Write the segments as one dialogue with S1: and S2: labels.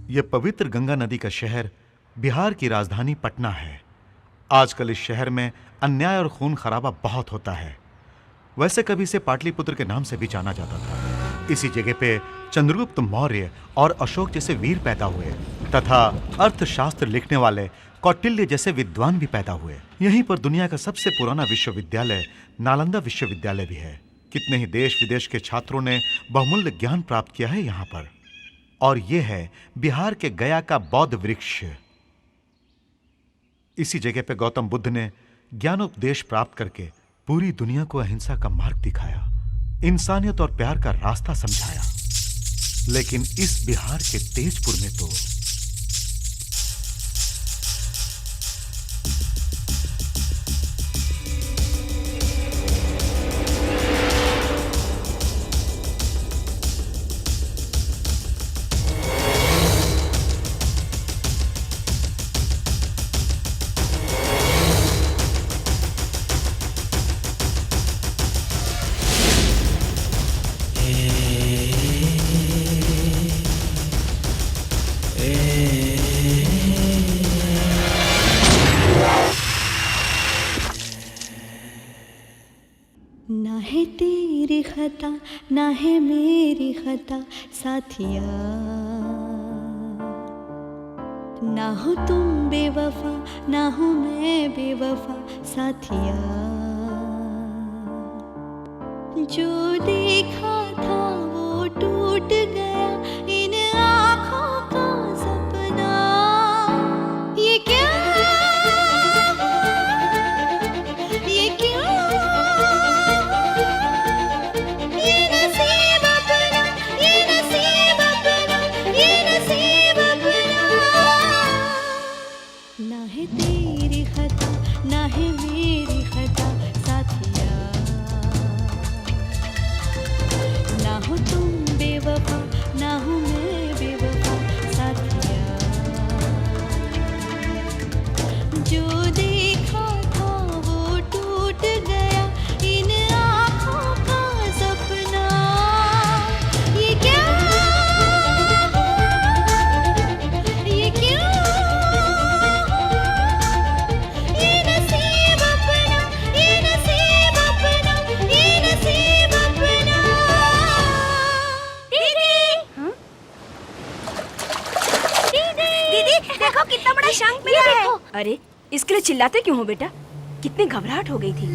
S1: यह पवित्र गंगा नदी का शहर बिहार की राजधानी पटना है। आजकल इस शहर में अन्याय और खून खराबा बहुत होता है। वैसे कभी इसे पाटलिपुत्र के नाम से भी जाना जाता था। इसी जगह पे चंद्रगुप्त मौर्य और अशोक जैसे वीर पैदा हुए तथा अर्थशास्त्र लिखने वाले कौटिल्य जैसे विद्वान भी पैदा हुए। यहीं पर दुनिया का सबसे पुराना विश्वविद्यालय नालंदा विश्वविद्यालय भी है। कितने ही देश विदेश के छात्रों ने बहुमूल्य ज्ञान प्राप्त किया है यहाँ पर। और यह है बिहार के गया का बौद्ध वृक्ष। इसी जगह पे गौतम बुद्ध ने ज्ञानोपदेश प्राप्त करके पूरी दुनिया को अहिंसा का मार्ग दिखाया, इंसानियत और प्यार का रास्ता समझाया। लेकिन इस बिहार के तेजपुर में तो
S2: ना है तेरी खता ना है मेरी खता साथिया, ना हो तुम बेवफा ना हो मैं बेवफा साथिया। जो देखा था वो टूट गया इन आँखों का सपना। ये क्या ये क्यों ये नसीब अपना ये नसीब अपना ये नसीब अपना। ना है तेरी खता ना है मेरी खता साथिया, ना हो तुम बेवफा ना हो मैं बेवफा साथिया। जो देखा था वो टूट गया इन आँखों का सपना। ये क्या ये क्यों ये नसीब अपना ये नसीब अपना ये नसीब अपना।
S3: दीदी देखो कितना बड़ा शंख मिला है। अरे इसके लिए चिल्लाते क्यों हो बेटा? कितनी घबराहट हो गई थी।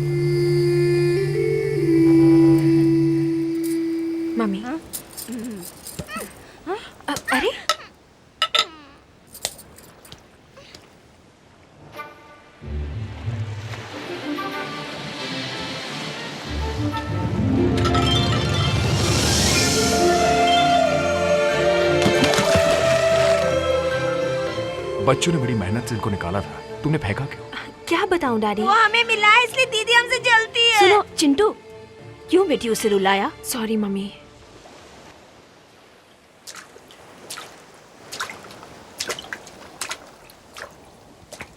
S3: मम्मी अरे
S4: बच्चों ने बड़ी मेहनत से इनको निकाला था, तुमने फेंका क्यों?
S3: क्या बताऊं डैडी?
S5: वो हमें मिला है इसलिए दीदी हमसे जलती है।
S3: सुनो चिंटू, क्यों बेटी उसे रुलाया? Sorry mummy.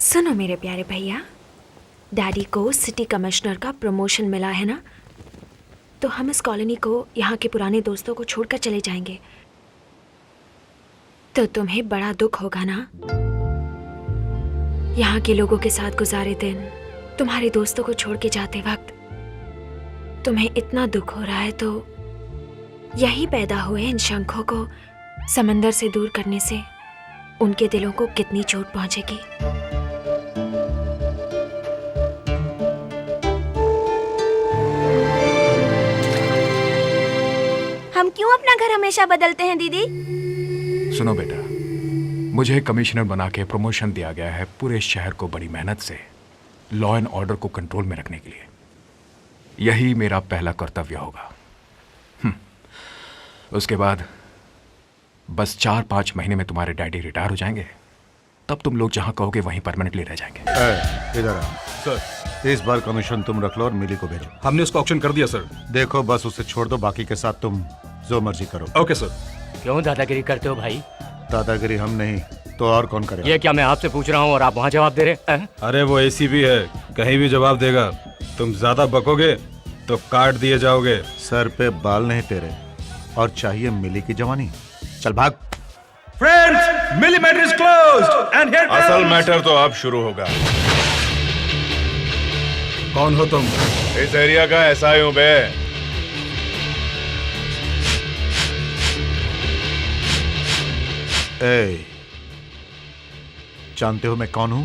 S3: सुनो मेरे प्यारे भैया, डैडी को सिटी कमिश्नर का प्रमोशन मिला है ना, तो हम इस कॉलोनी को यहाँ के पुराने दोस्तों को छोड़कर चले जाएंगे। तो तुम्हें बड़ा दुख होगा ना? यहाँ के लोगों के साथ गुजारे दिन, तुम्हारे दोस्तों को छोड़ के जाते वक्त तुम्हें इतना दुख हो रहा है, तो यही पैदा हुए इन शंखों को समंदर से दूर करने से उनके दिलों को कितनी चोट पहुंचेगी।
S5: हम क्यों अपना घर हमेशा बदलते हैं दीदी?
S4: सुनो बेटा, मुझे कमिश्नर बना के प्रमोशन दिया गया है पूरे शहर को बड़ी मेहनत से लॉ एंड ऑर्डर को कंट्रोल में रखने के लिए। यही मेरा पहला कर्तव्य होगा। उसके बाद बस 4-5 महीने में तुम्हारे डैडी रिटायर हो जाएंगे, तब तुम लोग जहां कहोगे वहीं परमानेंटली रह जाएंगे।
S1: इधर आ सर, इस बार कमीशन तुम रख लो और मिली को भेजो।
S6: हमने उसका ऑक्शन कर दिया सर।
S1: देखो बस उसे छोड़ दो, बाकी के साथ तुम जो मर्जी करो।
S6: Okay sir.
S7: क्यों दादागिरी करते हो भाई?
S1: दादागिरी हम नहीं, तो और कौन करेगा?
S6: ये क्या मैं आपसे पूछ रहा हूँ और आप वहाँ जवाब दे रहे हैं?
S7: अरे वो एसीपी है, कहीं भी जवाब देगा। तुम ज्यादा बकोगे तो काट दिए जाओगे।
S1: सर पे बाल नहीं तेरे, और चाहिए मिली की जवानी। चल भाग।
S7: फ्रेंड्स, मिली matter is closed and here
S8: असल मैटर तो अब शुरू होगा।
S7: कौन हो तुम?
S8: इस एरिया का एसआई हूं बे।
S1: ए, जानते हो मैं कौन हूं?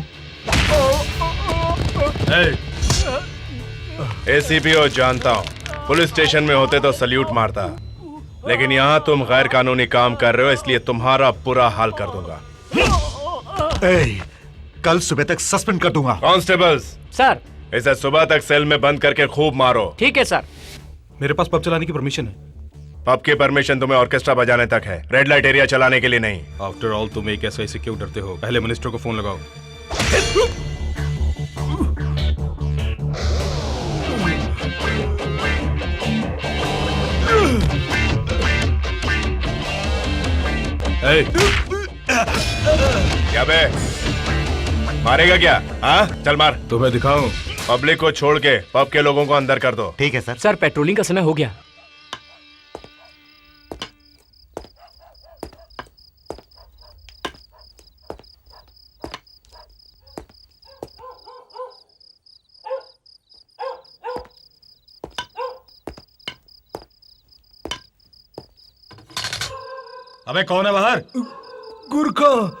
S8: एसीपीओ जानता हूं। पुलिस स्टेशन में होते तो सल्यूट मारता, लेकिन यहाँ तुम गैर कानूनी काम कर रहे हो, इसलिए तुम्हारा बुरा हाल कर दूंगा।
S1: ए, कल सुबह तक सस्पेंड कर दूंगा।
S8: Constables,
S6: sir.
S8: इसे सुबह तक सेल में बंद करके खूब मारो।
S6: ठीक है सर।
S7: मेरे पास पब चलाने की परमिशन है।
S8: पब की परमिशन तुम्हें ऑर्केस्ट्रा बजाने तक है, रेड लाइट एरिया चलाने के लिए नहीं।
S7: आफ्टर ऑल तुम एक एसआई से क्यों डरते हो? पहले मिनिस्टर को फोन लगाओ।
S8: क्या बे, मारेगा क्या? हाँ, चल मार।
S7: तुम्हें दिखाऊं?
S8: पब्लिक को छोड़ के पब के लोगों को अंदर कर दो।
S1: ठीक है सर।
S6: सर, पेट्रोलिंग का समय हो गया।
S7: अबे कौन है बाहर? गुरखा।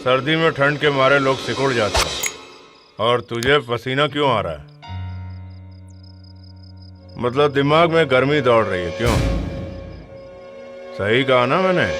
S8: सर्दी में ठंड के मारे लोग सिकुड़ जाते हैं, और तुझे पसीना क्यों आ रहा है? मतलब दिमाग में गर्मी दौड़ रही है, क्यों? सही कहा ना मैंने?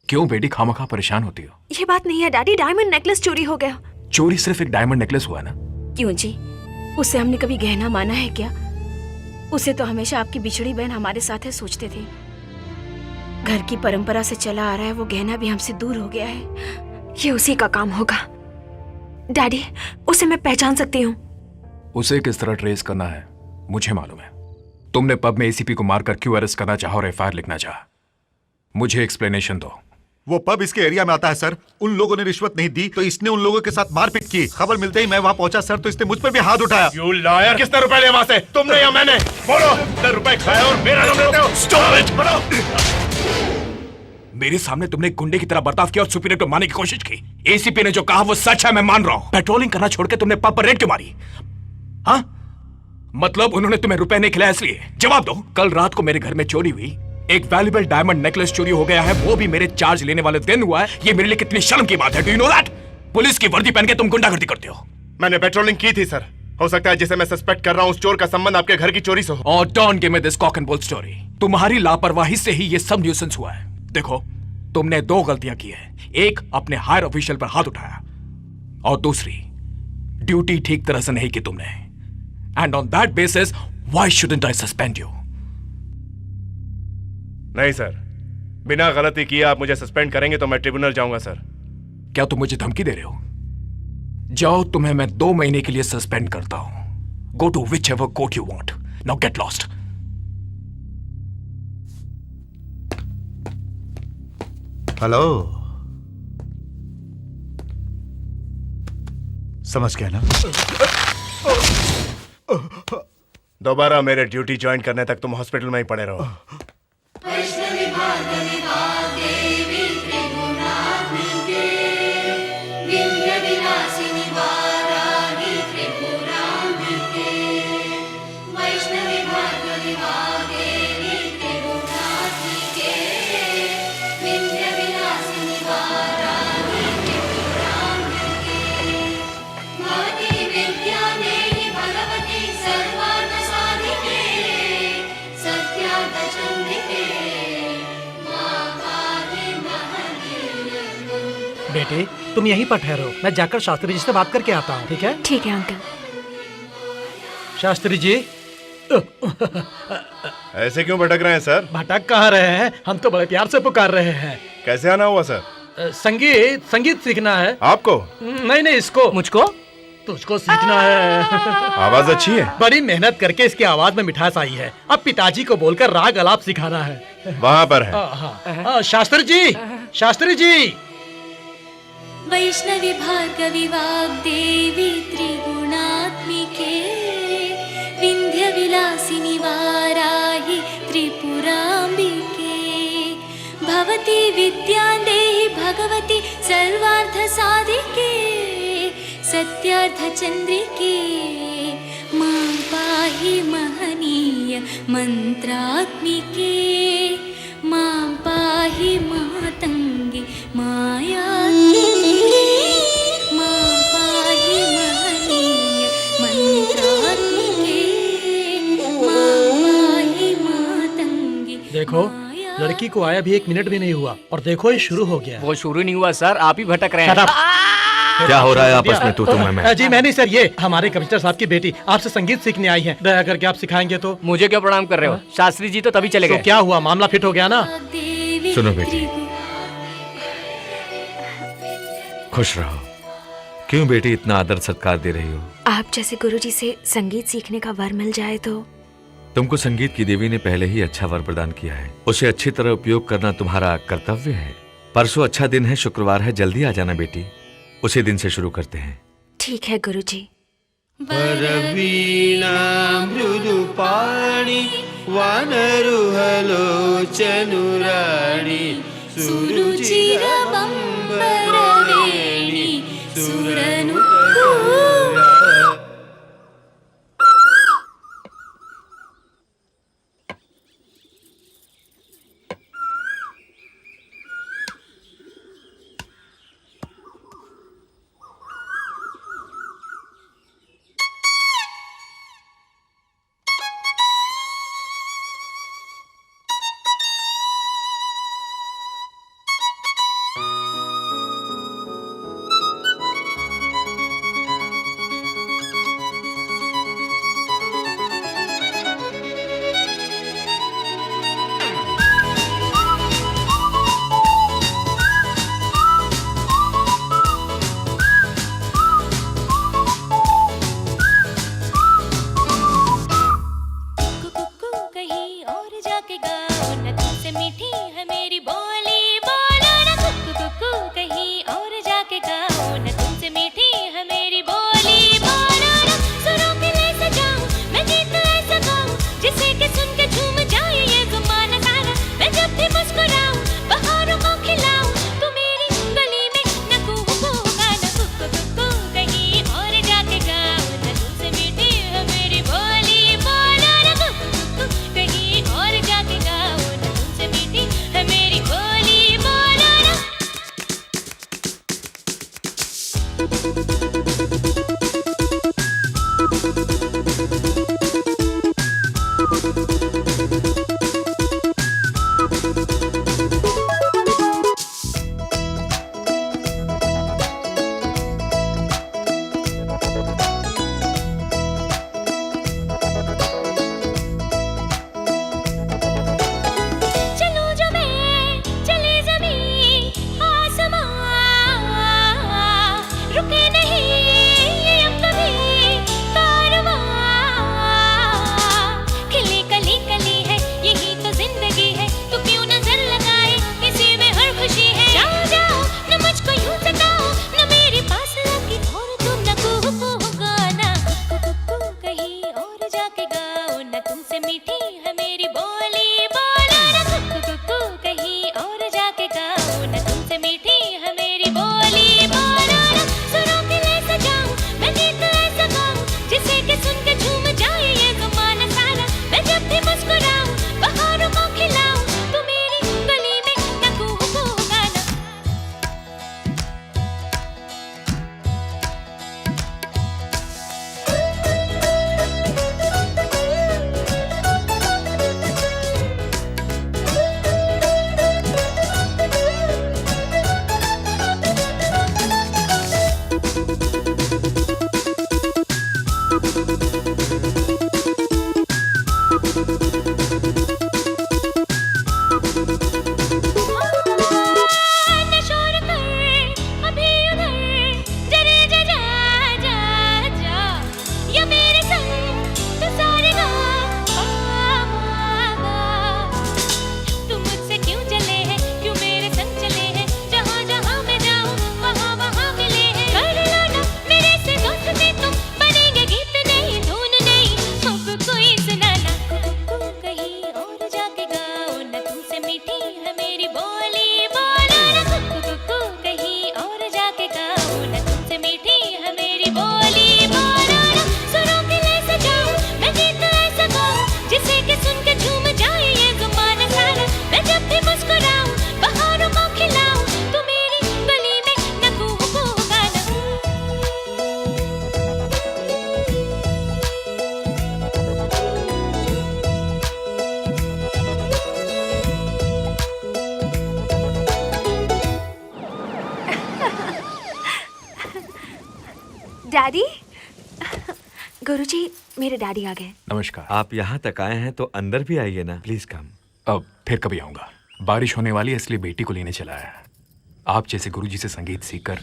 S4: क्यों बेटी खामखा परेशान होती हो?
S3: ये बात नहीं है डैडी, डायमंड नेकलेस चोरी हो गया।
S4: चोरी सिर्फ एक डायमंड नेकलेस हुआ ना?
S5: क्यों जी, उसे हमने कभी गहना माना है क्या? उसे तो हमेशा आपकी बिछड़ी बहन हमारे साथ है सोचते थे। घर की परंपरा से चला आ रहा है, वो गहना भी हमसे दूर हो गया है।
S3: ये उसी का काम होगा। डैडी, उसे मैं पहचान सकती हूँ।
S4: उसे किस तरह ट्रेस करना है मुझे मालूम है। तुमने पब में एसीपी को मारकर क्यों अरेस्ट करना चाहा और एफआईआर लिखना चाहा, मुझे एक्सप्लेनेशन दो।
S1: वो पब इसके एरिया में आता है सर। उन लोगों ने रिश्वत नहीं दी तो इसने उन लोगों के साथ मारपीट की। खबर मिलते ही मैं वहां पहुंचा सर, तो इसने मुझ पर भी हाथ उठाया।
S8: यू लायर, किसने रुपए लिए वहां से, तुमने या मैंने? बोलो, कितने रुपए खाए और मेरा नाम लेते हो? स्टॉप इट, बोलो।
S4: मेरे सामने तुमने गुंडे की तरह बर्ताव किया और सुपीरियर को मारने की कोशिश की। एसीपी ने जो कहा वो सच है, मैं मान रहा हूं। पेट्रोलिंग करना छोड़ के तुमने पब पर रेड क्यों मारी? हाँ, मतलब उन्होंने तुम्हें रुपए नहीं खिलाया इसलिए? जवाब दो। कल रात को मेरे घर में चोरी हुई, एक वैल्यूएबल डायमंड नेकलेस चोरी हो गया है, वो भी मेरे चार्ज लेने वाले दिन हुआ है। ये मेरे लिए कितनी शर्म की बात है। Do you know that? Police की वर्दी पहन के तुम गुंडागर्दी करते हो।
S8: मैंने पेट्रोलिंग की थी सर। हो सकता है जिसे मैं सस्पेक्ट कर रहा हूं उस चोर का संबंध आपके घर की चोरी से हो।
S4: और don't give me this cock and bull story. तुम्हारी लापरवाही से ही ये सब न्यूसेंस हुआ है। देखो, तुमने दो गलतियां की है। एक, अपने हायर ऑफिशियल पर हाथ उठाया, और दूसरी, ड्यूटी ठीक तरह से नहीं की तुमने। And on that basis why shouldn't I suspend you?
S8: नहीं सर, बिना गलती किए आप मुझे सस्पेंड करेंगे तो मैं ट्रिब्यूनल जाऊंगा सर।
S4: क्या तुम मुझे धमकी दे रहे हो? जाओ, तुम्हें मैं 2 महीने के लिए सस्पेंड करता हूं। Go to whichever court you want. Now get lost.
S1: Hello, समझ गया ना?
S8: दोबारा मेरे ड्यूटी ज्वाइन करने तक तुम हॉस्पिटल में ही पड़े रहो।
S9: बेटे, तुम यहीं पर ठहरो, मैं जाकर शास्त्री जी से बात करके आता हूँ। ठीक है?
S3: ठीक है अंकल।
S9: शास्त्री जी।
S8: ऐसे क्यों भटक रहे हैं सर?
S9: भटक कहाँ रहे हैं, हम तो बड़े प्यार से पुकार रहे हैं।
S8: कैसे आना हुआ सर?
S9: संगीत सीखना है।
S8: आपको?
S9: नहीं, इसको।
S6: मुझको?
S9: तुझको सीखना है।
S8: आवाज अच्छी है।
S9: बड़ी मेहनत करके इसकी आवाज में मिठास आई है। अब पिताजी को बोलकर राग अलाप सिखाना है।
S8: वहाँ पर है।
S9: हाँ, शास्त्री जी, शास्त्री जी।
S2: वैष्णवी भार्गवी वाग्देवी त्रिगुणात्मिके विन्ध्यविलासिनि वाराहि त्रिपुराम्बिके भवती विद्यां देहि भगवती सर्वार्थसाधिके सत्यार्थचन्द्रिके मां पाहि महनीय मन्त्रात्मिके मां पाहि मातङ्गे मायात्मिके मां पाहि महनीय मन्त्रात्मिके मां पाहि मातङ्गे।
S9: देखो, लड़की को आया भी 1 मिनट भी नहीं हुआ और देखो ये शुरू हो गया।
S6: वो शुरू नहीं हुआ सर, आप ही भटक रहे हैं।
S4: क्या हो रहा है आपस में तू मैं?
S9: जी मैं नहीं सर, ये हमारे कमिश्नर साहब की बेटी आपसे संगीत सीखने आई है। दया करके आप सिखाएंगे तो।
S6: मुझे क्यों प्रणाम कर रहे हो? शास्त्री जी तो तभी चले गए।
S9: तो क्या हुआ, मामला फिट हो गया ना?
S4: सुनो बेटी, खुश रहो। क्यों बेटी इतना आदर सत्कार दे रही हो?
S3: आप जैसे गुरुजी से संगीत सीखने का वर मिल जाए तो।
S10: तुमको संगीत की देवी ने पहले ही अच्छा वर प्रदान किया है, उसे अच्छी तरह उपयोग करना तुम्हारा कर्तव्य है। परसों अच्छा दिन है, शुक्रवार है, जल्दी आ जाना बेटी। उसी दिन से शुरू करते हैं।
S3: ठीक है गुरुजी।
S11: वरवीणा मृदुपाणि वानरुहलोचनुराणि
S2: सुरुचिरबम्बरवेणि सुरनु है मेरी बोली बोलो ना कुकू कुकू कहीं और जाके गाओ ना तुमसे मीठी है मेरी बोली बोलो ना सुरों के ले सजाऊं मैं गीत ऐसा गाऊं जिसे कि सुन के झूम जाए ये ज़माना सारा मैं जब भी मुस्कुराऊं बहारों को खिलाऊं तू मेरी गली में न कूका ना कुकू कुकू कहीं और जाके गाओ ना तुमसे मीठी है मेरी बोली बोलो ना कुकू कुकू कहीं और जाके गाओ ना तुमसे मीठी है मेरी बोली बोलो ना चलूं जो मैं चले ज़मीं आसमां रुके नहीं ये अब कभी कारवां खिली कली कली है यही तो जिंदगी है तू क्यों नजर लगाए इसी में हर खुशी है जाओ जाओ न मुझको यूं सताओ न मेरे पास लगी और तुम न कूको गाना कुकू कहीं और जाके गाओ न तुमसे मीठी है मेरी बोली बोलो ना कुकू कहीं और जाके गाओ न तुमसे मीठी है मेरी बोली बोलो ना सुरों के ले सजाऊं मैं गीत ऐसा गाऊं जिसे कि सुन के झूम जाए ये ज़माना सारा मैं जब भी मुस्कुराऊं बहारों को खिलाऊं तू मेरी गली में न कूको गाना न शोर कर अभी उधर जरे जा जा जा जा या मेरे संग तू सारे गा तुम मुझसे क्यों चले हैं क्यों मेरे संग चले हैं जहाँ जहाँ मैं जाऊँ वहाँ वहाँ मिले हैं कर लो ना मेरे से दोस्ती तुम बनेंगे गीत नहीं धुन नहीं अब कोई सुनाना कुकू कहीं और जाके गाओ ना तुमसे मीठी है मेरी बोली बोलो ना कुकू कहीं और जाके गाओ ना तुमसे मीठी है मेरी बोली बोलो ना सुरों के ले सजाऊं मैं गीत ऐसा गाऊं जिसे कि सुन के झूम जाए ये ज़माना सारा मैं जब भी मुस्कुराऊं बहारों को खिलाऊं तू मेरी गली में न कूको गाना
S3: डैडी गुरुजी मेरे डैडी आ गए।
S4: नमस्कार।
S10: आप यहाँ तक आए हैं तो अंदर भी आइए ना, प्लीज कम।
S4: अब फिर कभी आऊंगा। बारिश होने वाली है इसलिए बेटी को लेने चला है। आप जैसे गुरुजी से संगीत सीखकर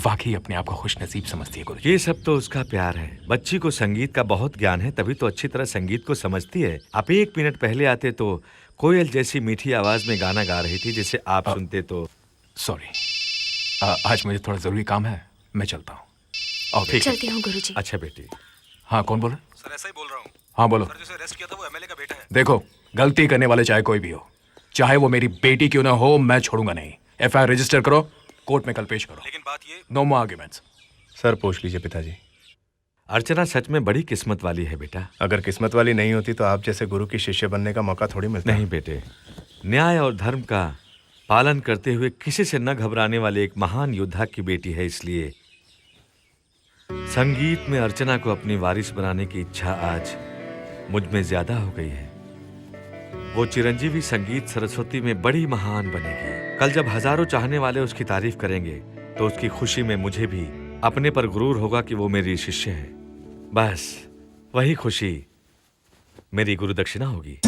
S4: वाकई अपने आप को खुश नसीब समझती है गुरुजी।
S10: ये सब तो उसका प्यार है। बच्ची को संगीत का बहुत ज्ञान है, तभी तो अच्छी तरह संगीत को समझती है। आप 1 मिनट पहले आते तो कोयल जैसी मीठी आवाज में गाना गा रही थी, जिसे आप सुनते तो।
S4: सॉरी, आज मुझे थोड़ा जरूरी काम है, मैं चलता हूँ।
S3: चलती हूँ गुरुजी।
S10: अच्छा बेटी।
S4: हाँ, कौन बोल रहा है?
S7: सर ऐसा ही बोल रहा हूँ।
S4: हाँ बोलो।
S7: सर जिसे अरेस्ट किया था वो एमएलए का बेटा है।
S4: देखो, गलती करने वाले चाहे कोई भी हो, चाहे वो मेरी बेटी क्यों ना हो, मैं छोड़ूंगा नहीं। एफआईआर रजिस्टर करो, कोर्ट में कल पेश करो।
S7: लेकिन बात ये,
S4: नो मोर आर्ग्यूमेंट्स।
S8: सर पूछ लीजिए पिताजी।
S10: अर्चना सच में बड़ी किस्मत वाली है बेटा।
S8: अगर किस्मत वाली नहीं होती तो आप जैसे गुरु की शिष्य बनने का मौका थोड़ी मिलता।
S10: नहीं बेटे, न्याय और धर्म का पालन करते हुए किसी से न घबराने वाले एक महान योद्धा की बेटी है, इसलिए संगीत में अर्चना को अपनी वारिस बनाने की इच्छा आज मुझ में ज्यादा हो गई है। वो चिरंजीवी संगीत सरस्वती में बड़ी महान बनेगी। कल जब हजारों चाहने वाले उसकी तारीफ करेंगे तो उसकी खुशी में मुझे भी अपने पर गुरूर होगा कि वो मेरी शिष्य है। बस वही खुशी मेरी गुरु दक्षिणा होगी।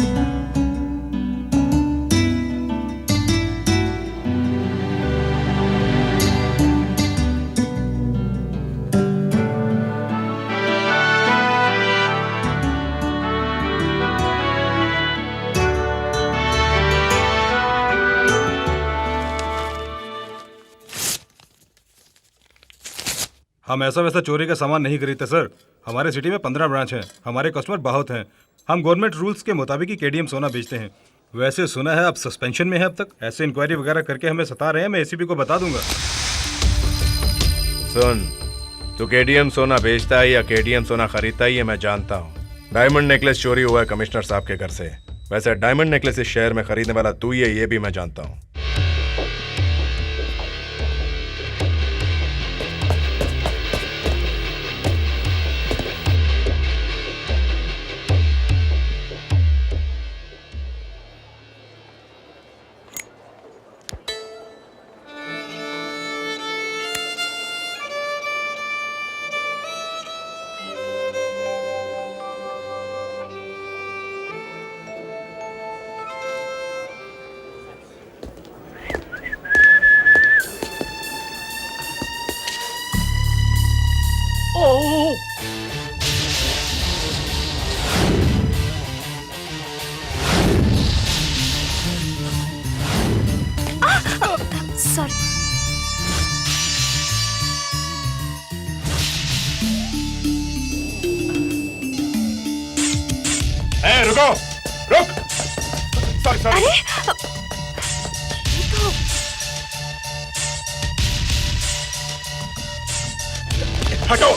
S7: हम ऐसा वैसा चोरी का सामान नहीं खरीदते सर। हमारे सिटी में 15 ब्रांच हैं, हमारे कस्टमर बहुत हैं। हम गवर्नमेंट रूल्स के मुताबिक ही केडीएम सोना बेचते हैं। वैसे सुना है आप सस्पेंशन में है अब तक, ऐसे इंक्वायरी वगैरह करके हमें सता रहे हैं। मैं एसीपी को बता दूंगा।
S8: सुन, तू केडीएम सोना बेचता है या केडीएम सोना खरीदता है ये मैं जानता हूँ। डायमंड नेकलेस चोरी हुआ है कमिश्नर साहब के घर से। वैसे डायमंड नेकलेस इस शहर में खरीदने वाला तू ही है ये भी मैं जानता हूँ।
S3: सॉरी।
S8: रुको, रुक। Sorry sorry.
S3: अरे
S8: हटो।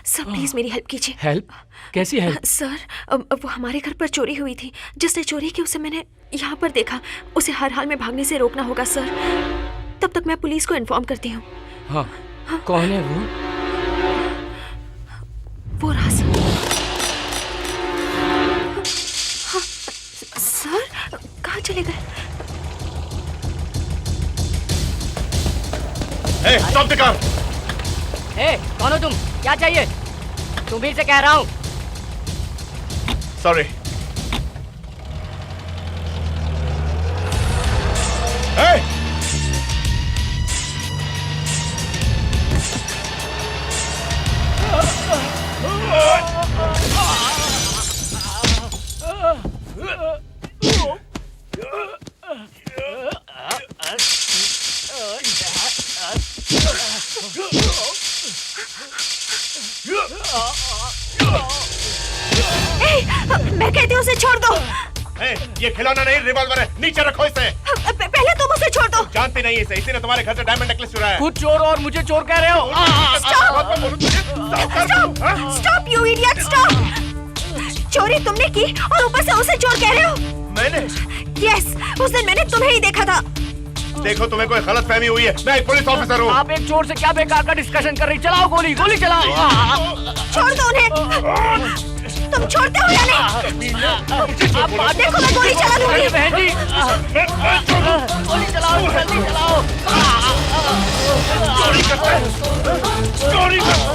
S3: सर प्लीज मेरी हेल्प कीजिए।
S6: हेल्प? कैसी हेल्प?
S3: सर वो हमारे घर पर चोरी हुई थी। जिसने चोरी की उसे मैंने यहाँ पर देखा। उसे हर हाल में भागने से रोकना होगा सर। तब तक मैं पुलिस को इन्फॉर्म करती हूँ।
S6: हाँ, कौन है
S3: वो राज। हाँ, सर कहाँ चले गए?
S8: Stop the car.
S6: कौन हो तुम? क्या चाहिए? तुम्ही से कह रहा हूँ।
S8: सॉरी।
S3: मैं कहती हूँ उसे छोड़ दो।
S8: ये खिलौना नहीं, रिवॉल्वर है। नीचे रखो इसे।
S3: पहले तुम उसे छोड़ दो।
S8: जानती नहीं इसे, इसी ने तुम्हारे घर से डायमंड नेकलेस चुराया है।
S6: खुद चोर और मुझे चोर कह रहे हो?
S3: Stop you idiot, stop. चोरी तुमने की और ऊपर से उसे चोर कह रहे हो?
S8: मैंने?
S3: यस, उस दिन मैंने तुम्हें ही देखा था।
S8: देखो तुम्हें कोई गलतफहमी हुई है। मैं एक पुलिस ऑफिसर हूँ।
S6: आप एक चोर से क्या बेकार का डिस्कशन कर रही? चलाओ गोली, गोली चलाओ।
S3: छोड़ दो उन्हें। तुम छोड़ते हो या नहीं? आप देखो मैं गोली चला दूंगी।
S6: बहन जी, गोली चलाओ, जल्दी चलाओ।
S8: चोरी करते हैं, चोरी करते हैं।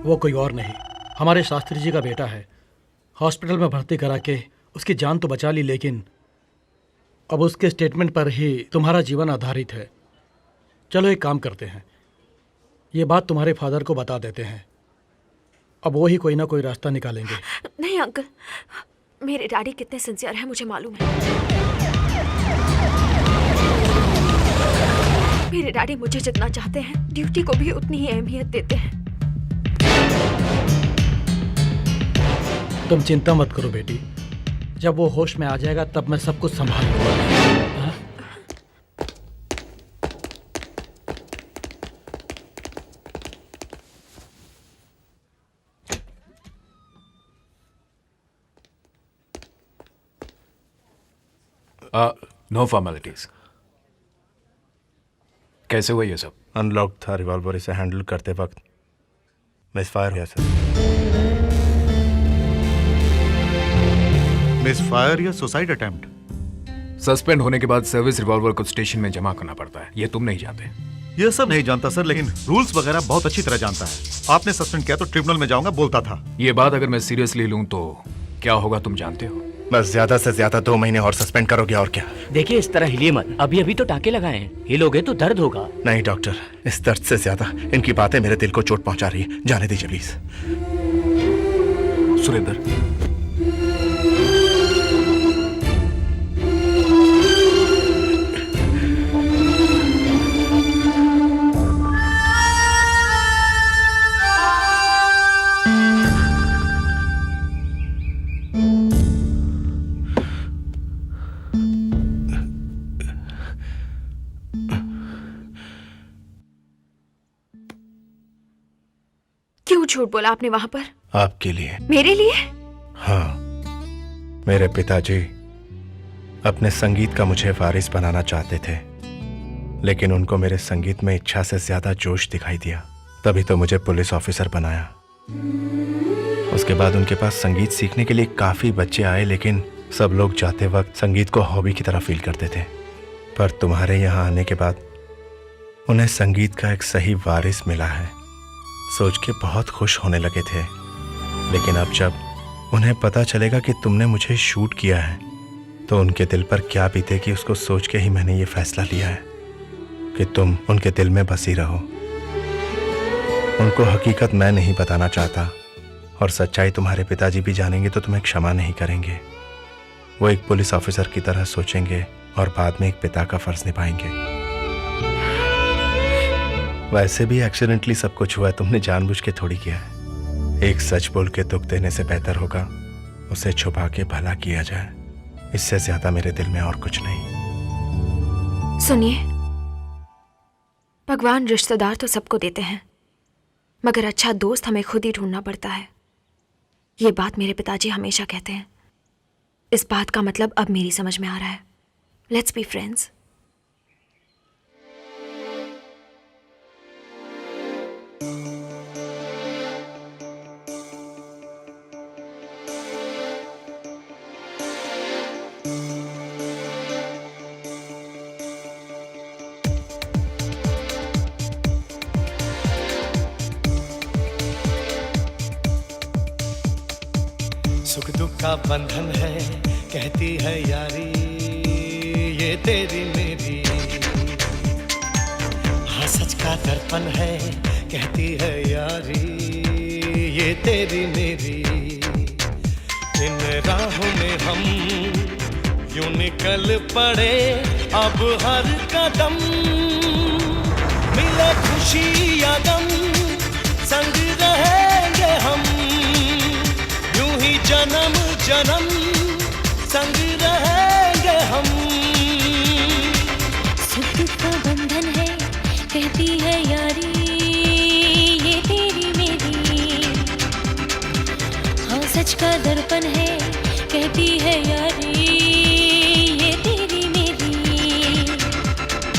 S9: वो कोई और नहीं, हमारे शास्त्री जी का बेटा है। हॉस्पिटल में भर्ती करा के उसकी जान तो बचा ली, लेकिन अब उसके स्टेटमेंट पर ही तुम्हारा जीवन आधारित है। चलो एक काम करते हैं, ये बात तुम्हारे फादर को बता देते हैं, अब वो ही कोई ना कोई रास्ता निकालेंगे।
S3: नहीं अंकल, मेरे डैडी कितने सिंसियर हैं मुझे मालूम है। मेरे डैडी मुझे जितना चाहते हैं, ड्यूटी को भी उतनी ही अहमियत देते हैं।
S9: तुम चिंता मत करो बेटी, जब वो होश में आ जाएगा तब मैं सब कुछ संभाल लूंगा।
S4: No formalities. कैसे हुआ ये सब?
S8: अनलॉक था रिवॉल्वर, इसे हैंडल करते वक्त मिसफायर हुआ सर।
S1: मिसफायर या सुसाइड अटेम्प्ट?
S4: सस्पेंड होने के बाद सर्विस रिवॉल्वर को स्टेशन में जमा करना पड़ता है, ये तुम नहीं जानते?
S1: ये सब नहीं जानता सर, लेकिन रूल्स वगैरह बहुत अच्छी तरह जानता है। आपने सस्पेंड किया तो ट्रिब्यूनल में जाऊंगा बोलता था।
S4: ये बात अगर मैं सीरियसली लूं तो क्या होगा तुम जानते हो?
S8: बस ज्यादा से ज्यादा 2 महीने और सस्पेंड करोगे, और क्या।
S6: देखिए इस तरह हिलिए मत, अभी अभी तो टाके लगाए हैं, हिलोगे तो दर्द होगा।
S8: नहीं डॉक्टर, इस दर्द से ज्यादा इनकी बातें मेरे दिल को चोट पहुंचा रही है, जाने दीजिए प्लीज।
S4: सुरेंद्र,
S3: क्यों झूठ बोला आपने वहां पर?
S8: आपके लिए।
S3: मेरे लिए?
S8: हाँ, मेरे पिताजी अपने संगीत का मुझे वारिस बनाना चाहते थे, लेकिन उनको मेरे संगीत में इच्छा से ज्यादा जोश दिखाई दिया, तभी तो मुझे पुलिस ऑफिसर बनाया। उसके बाद उनके पास संगीत सीखने के लिए काफी बच्चे आए, लेकिन सब लोग जाते वक्त संगीत को हॉबी की तरह फील करते थे। पर तुम्हारे यहाँ आने के बाद उन्हें संगीत का एक सही वारिस मिला है, सोच के बहुत खुश होने लगे थे। लेकिन अब जब उन्हें पता चलेगा कि तुमने मुझे शूट किया है, तो उनके दिल पर क्या बीतेगी, उसको सोच के ही मैंने ये फैसला लिया है कि तुम उनके दिल में बसी रहो। उनको हकीकत मैं नहीं बताना चाहता, और सच्चाई तुम्हारे पिताजी भी जानेंगे तो तुम्हें क्षमा नहीं करेंगे। वो एक पुलिस ऑफिसर की तरह सोचेंगे और बाद में एक पिता का फर्ज निभाएंगे। वैसे भी एक्सीडेंटली सब कुछ हुआ है, तुमने जानबूझ के थोड़ी किया है। एक सच बोल के दुख देने से बेहतर होगा उसे छुपा के भला किया जाए। इससे ज्यादा मेरे दिल में और कुछ नहीं।
S3: सुनिए, भगवान रिश्तेदार तो सबको देते हैं, मगर अच्छा दोस्त हमें खुद ही ढूंढना पड़ता है। ये बात मेरे पिताजी हमेशा कहते हैं। इस बात का मतलब अब मेरी समझ में आ रहा है। Let's be friends.
S11: सुख दुख का बंधन है, कहती है यारी ये तेरी मेरी। हाँ सच का दर्पण है, कहती है यारी ये तेरी मेरी। इन राहों में हम यूं निकल पड़े अब हर कदम, मिले खुशी या गम संग रहेंगे हम, जन्म जन्म संग रहेंगे हम।
S2: सुख का बंधन है, कहती है यारी ये तेरी मेरी। हाँ सच का दर्पण है, कहती है यारी ये तेरी मेरी।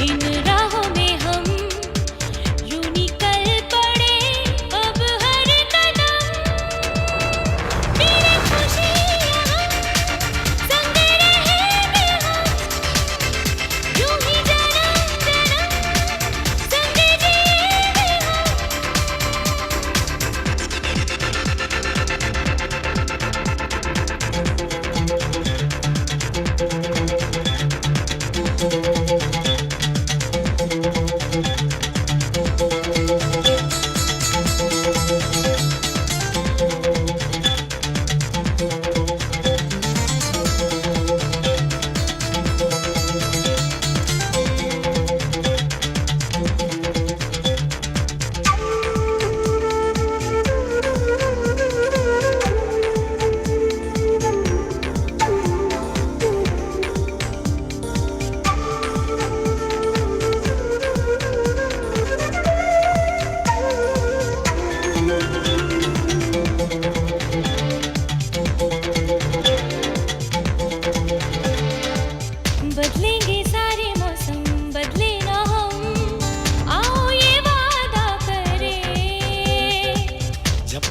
S2: इन राहों में हम यूं निकल पड़े अब हर कदम, मेरे खुशियाँ संग रहेंगे हम, यूं ही जन्म जन्म संग जिएंगे हम।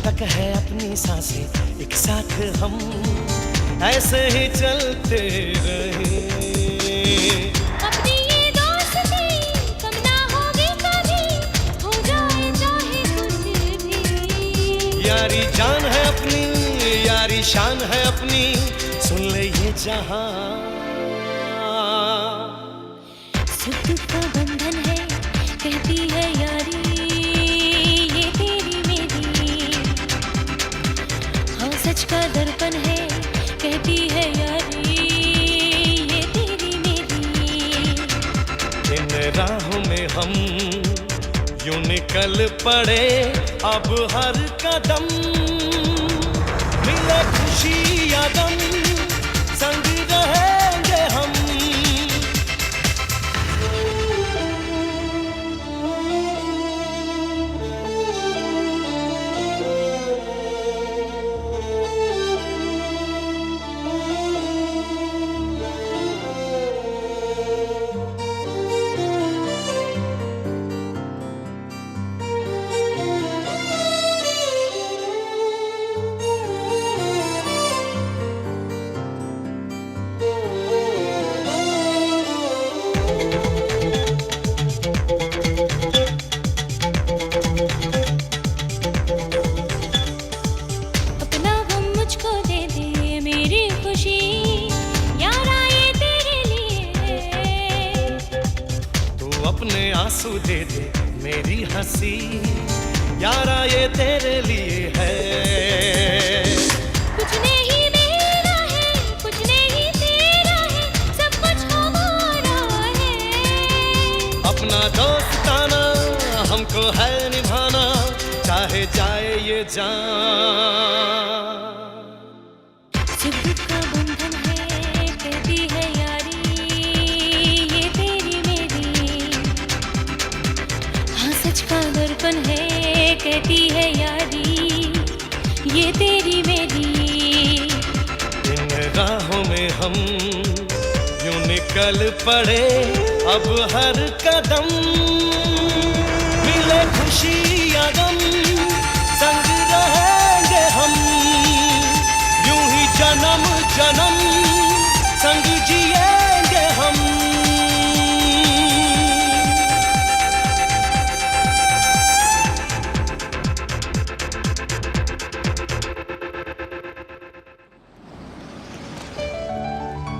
S11: तक है अपनी सांसें एक साथ हम ऐसे ही चलते रहे।
S2: अपनी ये दोस्ती कम ना होगी कभी, हो जाए चाहे कुछ भी।
S11: यारी जान है अपनी, यारी शान है अपनी, सुन ले ये जहां।
S2: सुख दुख का बंधन है कहती है यारी, ये तेरी मेरी। हाँ सच का दर्पण है कहती है यारी, ये तेरी मेरी।
S11: इन राहों में हम यूं निकल पड़े अब हर कदम, मिले खुशी या गम संग रहेंगे हम।
S2: अपना गम मुझको दे दे मेरी खुशी, यारा ये तेरे लिए है।
S11: तू अपने आंसू दे दे मेरी हंसी, यारा ये तेरे लिए है।
S2: कुछ नहीं मेरा है, कुछ नहीं तेरा है, सब कुछ हमारा है।
S11: अपना दोस्ताना हमको है निभाना, चाहे जाए ये जान।
S2: सुख दुख का बंधन है कहती है यारी, ये तेरी मेरी। हाँ सच का दर्पण है कहती है यारी, ये तेरी मेरी।
S11: इन राहों में हम यूं निकल पड़े अब हर कदम, मिले खुशी या गम संग रहेंगे हम, यूं ही जन्म जन्म संग जिएंगे हम।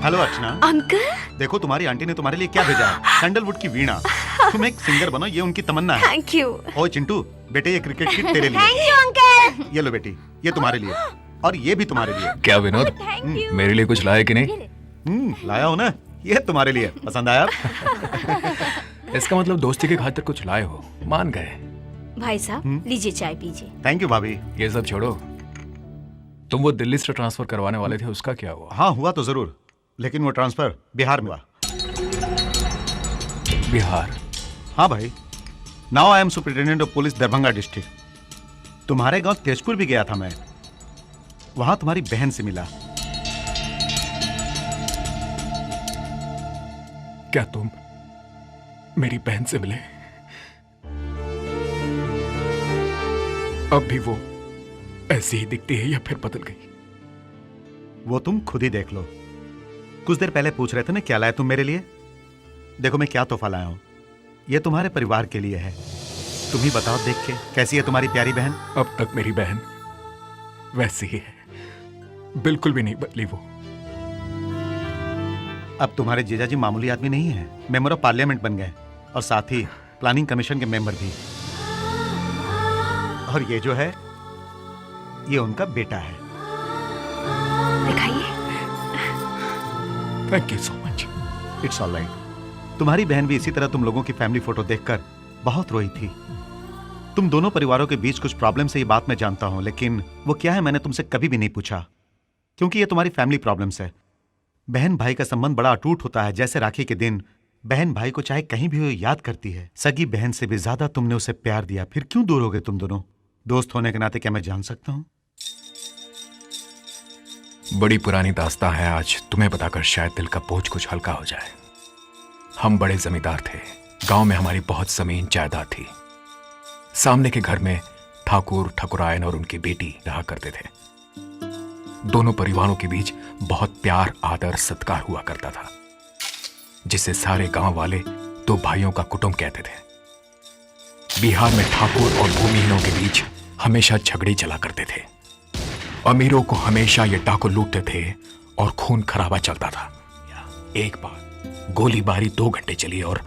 S1: हेलो अर्चना,
S3: अंकल
S1: देखो तुम्हारी आंटी ने तुम्हारे लिए क्या भेजा है, सैंडलवुड की वीणा। तुम एक सिंगर बनो, ये उनकी तमन्ना है।
S3: Thank you.
S1: ओ चिंटू बेटे, ये क्रिकेट किट तेरे लिए।
S3: Thank you uncle.
S1: ये लो बेटी, ये तुम्हारे लिए, और ये भी तुम्हारे लिए।
S4: क्या विनोद, मेरे लिए कुछ लाए कि नहीं?
S1: लाया हो ना, ये तुम्हारे लिए। पसंद आया?
S4: इसका मतलब दोस्ती की खातिर कुछ लाए हो, मान गए।
S5: भाई साहब लीजिए चाय पीजिए।
S1: थैंक यू भाभी।
S4: ये सब छोड़ो, तुम वो दिल्ली से ट्रांसफर करवाने वाले थे, उसका क्या हुआ?
S1: हाँ हुआ तो जरूर, लेकिन वो ट्रांसफर बिहार में हुआ।
S4: बिहार?
S1: हाँ भाई, now I am superintendent of police Darbhanga district. तुम्हारे गांव तेजपुर भी गया था मैं, वहां तुम्हारी बहन से मिला।
S4: क्या तुम मेरी बहन से मिले? अब भी वो ऐसी ही दिखती है या फिर बदल गई?
S1: वो तुम खुद ही देख लो। कुछ देर पहले पूछ रहे थे ना क्या लाए तुम मेरे लिए। देखो मैं क्या तोहफा लाया हूं, ये तुम्हारे परिवार के लिए है। तुम ही बताओ देख के, कैसी है तुम्हारी प्यारी बहन?
S4: अब तक मेरी बहन वैसी ही है, बिल्कुल भी नहीं बदली वो।
S1: अब तुम्हारे जीजाजी मामूली आदमी नहीं है, मेंबर ऑफ पार्लियामेंट बन गए, और साथ ही प्लानिंग कमीशन के मेंबर भी। और ये जो है, ये उनका बेटा है।
S3: दिखाइए।
S4: Thank you so much.
S1: It's all right. तुम्हारी बहन भी इसी तरह तुम लोगों की फैमिली फोटो देखकर बहुत रोई थी। तुम दोनों परिवारों के बीच कुछ प्रॉब्लम से ये बात मैं जानता हूं, लेकिन वो क्या है मैंने तुमसे कभी भी नहीं पूछा, क्योंकि ये तुम्हारी फैमिली प्रॉब्लम्स है। बहन भाई का संबंध बड़ा अटूट होता है, जैसे राखी के दिन बहन भाई को चाहे कहीं भी हो याद करती है। सगी बहन से भी ज्यादा तुमने उसे प्यार दिया, फिर क्यों दूर हो गए तुम दोनों? दोस्त होने के नाते क्या मैं जान सकता हूं?
S4: बड़ी पुरानी दास्तां है, आज तुम्हें बताकर शायद दिल का बोझ कुछ हल्का हो जाए। हम बड़े जमींदार थे, गांव में हमारी बहुत जमीन जायदाद थी। सामने के घर में ठाकुर ठकुरायन और उनकी बेटी रहा करते थे। दोनों परिवारों के बीच बहुत प्यार, आदर, सत्कार हुआ करता था, जिसे सारे गांव वाले दो भाइयों का कुटुंब कहते थे। बिहार में ठाकुर और भूमिहीनों के बीच हमेशा झगड़े चला करते थे। अमीरों को हमेशा ये डाकू लूटते थे और खून खराबा चलता था। एक बार गोलीबारी 2 घंटे चली और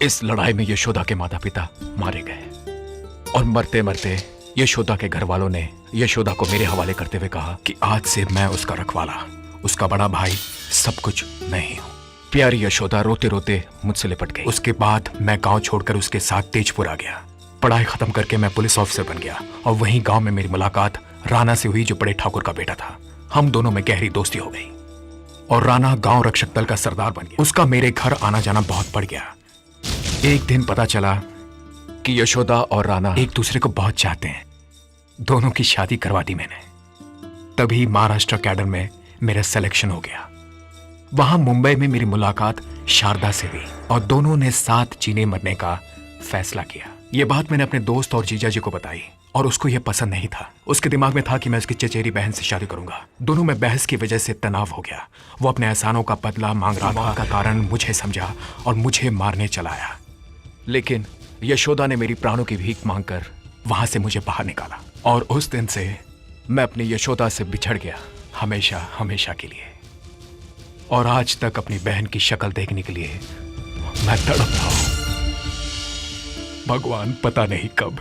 S4: इस लड़ाई में यशोदा के माता पिता मारे गए। और मरते मरते यशोदा के घर वालों ने यशोदा को मेरे हवाले करते हुए कहा कि आज से मैं उसका रखवाला, उसका बड़ा भाई, सब कुछ मैं ही हूं। प्यारी यशोदा रोते रोते मुझसे लिपट गई। उसके बाद मैं गांव छोड़कर उसके साथ तेजपुर आ गया। पढ़ाई खत्म करके मैं पुलिस ऑफिसर बन गया और वहीं गांव में मेरी मुलाकात राणा से हुई, जो बड़े ठाकुर का बेटा था। हम दोनों में गहरी दोस्ती हो गई और राणा गांव रक्षक दल का सरदार बन गया। उसका मेरे घर आना जाना बहुत बढ़ गया। एक दिन पता चला कि यशोदा और राणा एक दूसरे को बहुत चाहते हैं। दोनों की शादी करवा दी मैंने। तभी महाराष्ट्र कैडर में मेरा सिलेक्शन हो गया। वहां मुंबई में मेरी मुलाकात शारदा से हुई और दोनों ने साथ जीने मरने का फैसला किया। यह बात मैंने अपने दोस्त और जीजा जी को बताई और उसको यह पसंद नहीं था। उसके दिमाग में था कि मैं उसकी चचेरी बहन से शादी करूंगा। दोनों में बहस की वजह से तनाव हो गया। वो अपने एहसानों का बदला मांग रहा था। का कारण मुझे समझा और मुझे मारने चला आया। लेकिन यशोदा ने मेरी प्राणों की भीख मांगकर वहां से मुझे बाहर निकाला और उस दिन से मैं अपनी यशोदा से बिछड़ गया, हमेशा हमेशा के लिए। और आज तक अपनी बहन की शक्ल देखने के लिए मैं तड़प रहा हूं। भगवान पता नहीं कब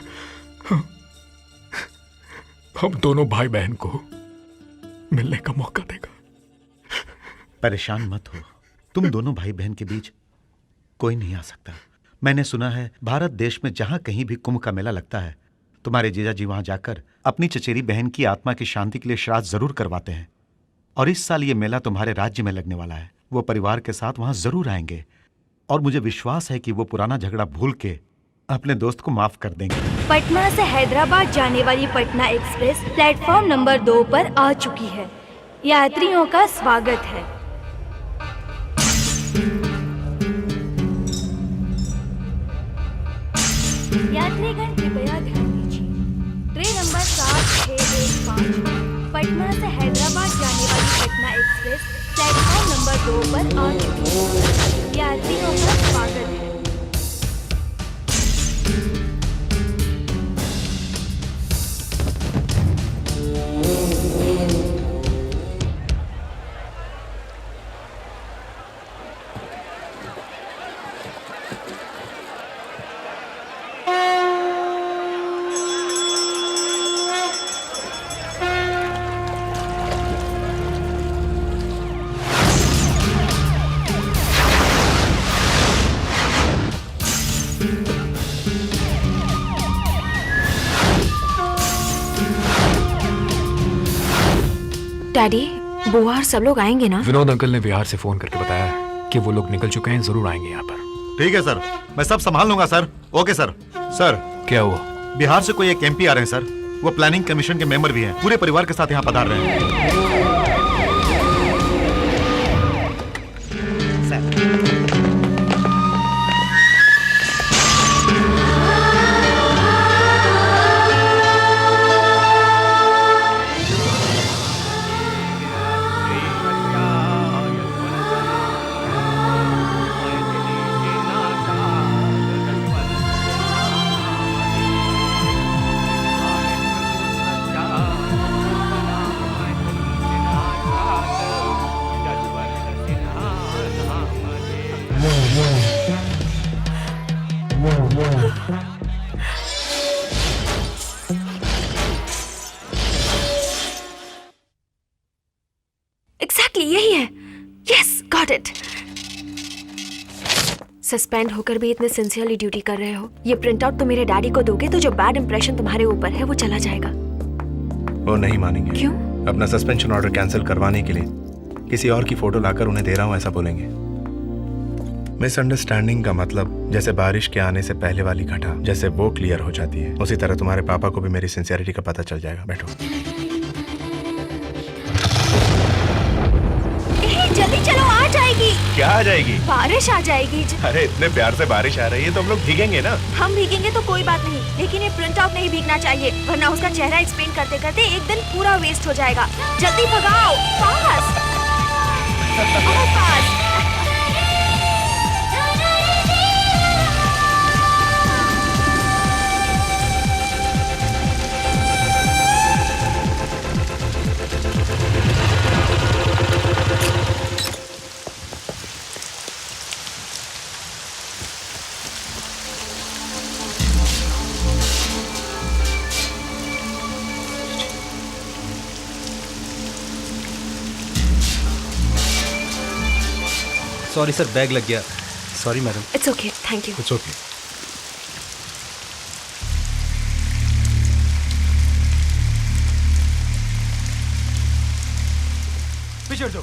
S4: हम दोनों भाई बहन को मिलने का मौका देगा।
S1: परेशान मत हो, तुम दोनों भाई बहन के बीच कोई नहीं आ सकता। मैंने सुना है भारत देश में जहां कहीं भी कुंभ का मेला लगता है, तुम्हारे जीजा जी वहां जाकर अपनी चचेरी बहन की आत्मा की शांति के लिए श्राद्ध जरूर करवाते हैं। और इस साल ये मेला तुम्हारे राज्य में लगने वाला है। वो परिवार के साथ वहां जरूर आएंगे और मुझे विश्वास है कि वो पुराना झगड़ा भूल के अपने दोस्त को माफ कर देंगे।
S5: पटना से हैदराबाद जाने वाली पटना एक्सप्रेस प्लेटफॉर्म नंबर 2 पर आ चुकी है। यात्रियों का स्वागत है। यात्रीगण कृपया ध्यान दीजिए। ट्रेन नंबर 7615 पटना से हैदराबाद जाने वाली पटना एक्सप्रेस प्लेटफॉर्म नंबर 2 पर आ चुकी है। यात्रियों का स्वागत है।
S3: डैडी, बुआ और सब लोग आएंगे ना?
S4: विनोद अंकल ने बिहार से फोन करके बताया कि वो लोग निकल चुके हैं, जरूर आएंगे यहाँ पर।
S1: ठीक है सर, मैं सब संभाल लूंगा सर। Okay sir. सर,
S4: क्या हुआ?
S1: बिहार से कोई एक एमपी आ रहे हैं सर। वो प्लानिंग कमीशन के मेंबर भी हैं। पूरे परिवार के साथ यहाँ पधार रहे हैं।
S3: एग्जैक्टली यही है। Yes, got it. सस्पेंड होकर भी इतने सिंसियरली ड्यूटी कर रहे हो। ये प्रिंट आउट तो मेरे डैडी को दोगे तो जो बैड इंप्रेशन तुम्हारे ऊपर है वो चला जाएगा।
S8: वो नहीं मानेंगे।
S3: क्यों?
S8: अपना सस्पेंशन ऑर्डर कैंसिल करवाने के लिए किसी और की फोटो लाकर उन्हें दे रहा हूं, ऐसा बोलेंगे। मिसअंडरस्टैंडिंग का मतलब जैसे बारिश के आने से पहले वाली घटा, जैसे वो क्लियर हो जाती है, उसी तरह तुम्हारे पापा को भी मेरी सिंसियरिटी का पता चल जाएगा। बैठो।
S3: जल्दी चलो, आ जाएगी।
S8: क्या आ जाएगी?
S3: बारिश आ जाएगी।
S8: अरे इतने प्यार से बारिश आ रही है तो हम लोग भीगेंगे ना।
S3: हम भीगेंगे तो कोई बात नहीं, लेकिन ये प्रिंट आउट नहीं भीगना चाहिए, वरना उसका चेहरा एक्सप्लेन करते करते एक दिन पूरा वेस्ट हो जाएगा। जल्दी भगाओ, फास्ट, और फास्ट।
S7: सॉरी सर, बैग लग गया।
S8: Sorry madam.
S3: It's okay, thank you.
S8: It's okay.
S7: पीछे हट जाओ।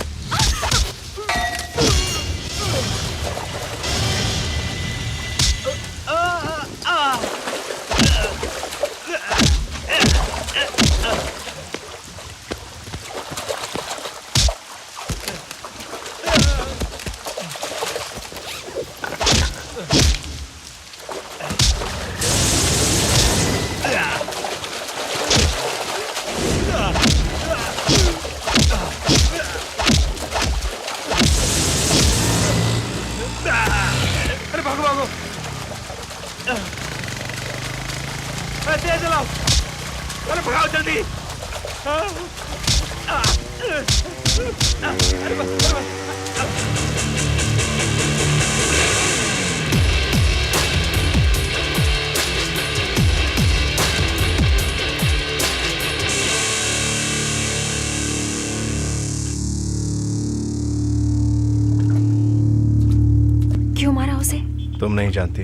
S7: अरे भागो भागो, तेज चलाओ, अरे भगाओ जल्दी। अरे बस।
S3: क्यों मारा उसे?
S8: तुम नहीं जानती।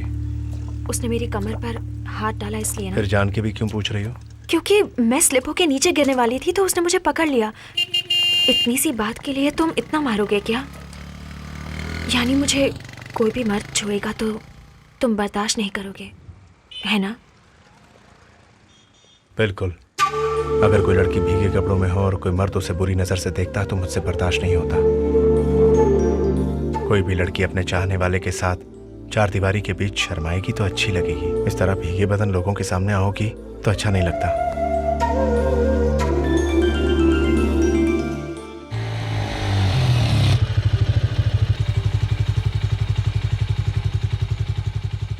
S3: उसने मेरी कमर पर हाथ डाला इसलिए ना।
S8: फिर जान के भी क्यों पूछ रही हो?
S3: क्योंकि मैं स्लिप होके नीचे गिरने वाली थी तो उसने मुझे पकड़ लिया। इतनी सी बात के लिए तुम इतना मारोगे क्या? यानी मुझे कोई भी मर्द छुएगा तो तुम बर्दाश्त नहीं करोगे, है ना?
S8: बिल्कुल। अगर कोई लड़की भीगे कपड़ों में हो और कोई मर्द उसे बुरी नजर से देखता है तो मुझसे बर्दाश्त नहीं होता। कोई भी लड़की अपने चाहने वाले के साथ चार दीवारी के बीच शर्माएगी तो अच्छी लगेगी। इस तरह भीगे बदन लोगों के सामने आओगी तो अच्छा नहीं लगता।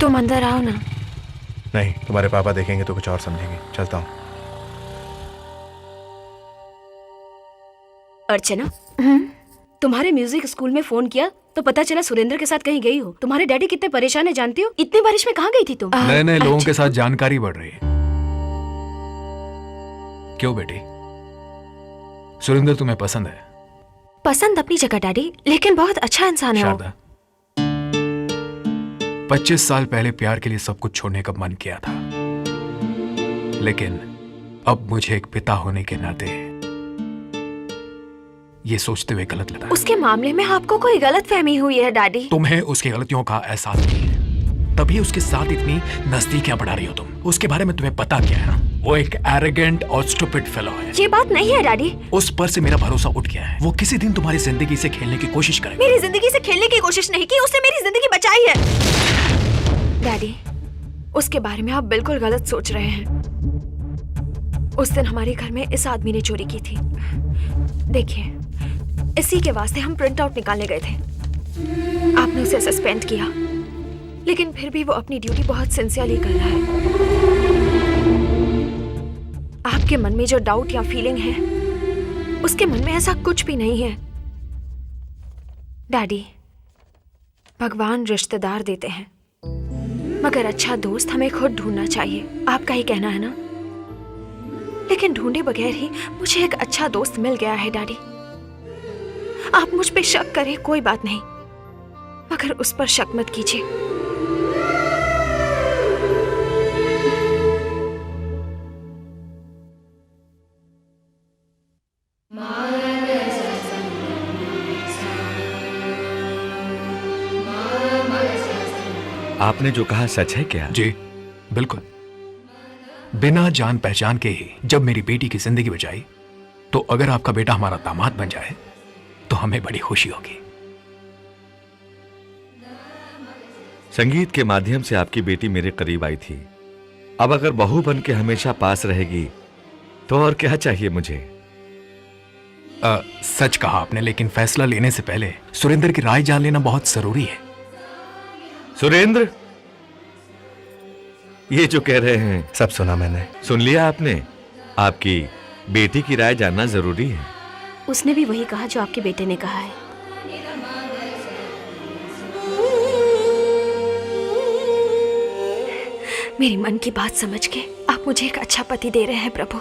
S3: तुम अंदर आओ ना।
S8: नहीं, तुम्हारे पापा देखेंगे तो कुछ और समझेंगे। चलता हूँ।
S5: अर्चना, तुम्हारे म्यूजिक स्कूल में फोन किया तो पता चला सुरेंद्र के साथ कहीं गई हो। तुम्हारे डैडी कितने परेशान है जानती हो? इतनी बारिश में कहाँ गई थी तुम?
S4: नए नए लोगों के साथ जानकारी बढ़ रही है। क्यों बेटी, सुरेंद्र तुम्हें पसंद है?
S3: पसंद अपनी जगह डैडी, लेकिन बहुत अच्छा इंसान है वो।
S4: शारदा, 25 साल पहले प्यार के लिए सब कुछ छोड़ने का मन किया था, लेकिन अब मुझे एक पिता होने के नाते ये सोचते हुए गलत लगा।
S3: उसके मामले में आपको कोई गलत फहमी हुई है डैडी।
S4: तुम्हें उसकी गलतियों का एहसास नहीं है, तभी उसके साथ इतनी नजदीकियां बढ़ा रही हो तुम। उसके बारे में तुम्हें पता क्या है? वो एक एरोगेंट और स्टूपिड फेलो है।
S3: ये बात नहीं है डैडी।
S4: उस पर से मेरा भरोसा उठ गया है। वो किसी दिन तुम्हारी जिंदगी से खेलने की कोशिश करेगा।
S3: मेरी जिंदगी से खेलने की कोशिश नहीं की, उसने मेरी जिंदगी बचाई है। डैडी, उसके बारे में आप बिल्कुल गलत सोच रहे हैं। उस दिन हमारे घर में इस आदमी ने चोरी की थी। देखिए, इसी के वास्ते हम प्रिंट आउट निकालने गए थे। आपने उसे सस्पेंड किया, लेकिन फिर भी वो अपनी ड्यूटी बहुत सिंसियरली कर रहा है। आपके मन में जो डाउट या फीलिंग है, उसके मन में ऐसा कुछ भी नहीं है। डैडी, भगवान रिश्तेदार देते हैं, मगर अच्छा दोस्त हमें खुद ढूंढना चाहिए। आपका ही कहना है ना? लेकिन ढूंढे बगैर ही मुझे एक अच्छा दोस्त मिल गया है डैडी। आप मुझ पे शक करें कोई बात नहीं, मगर उस पर शक मत कीजिए।
S10: आपने जो कहा सच है क्या?
S4: जी बिल्कुल। बिना जान पहचान के ही जब मेरी बेटी की जिंदगी बचाई, तो अगर आपका बेटा हमारा दामाद बन जाए तो हमें बड़ी खुशी होगी।
S10: संगीत के माध्यम से आपकी बेटी मेरे करीब आई थी। अब अगर बहू बन के हमेशा पास रहेगी तो और क्या चाहिए मुझे।
S4: सच कहा आपने, लेकिन फैसला लेने से पहले सुरेंद्र की राय जान लेना बहुत जरूरी है।
S10: सुरेंद्र, ये जो कह रहे हैं
S8: सब सुना मैंने।
S10: सुन लिया आपने? आपकी बेटी की राय जानना जरूरी है।
S3: उसने भी वही कहा जो आपके बेटे ने कहा है। मेरी मन की बात समझ के आप मुझे एक अच्छा पति दे रहे हैं प्रभु।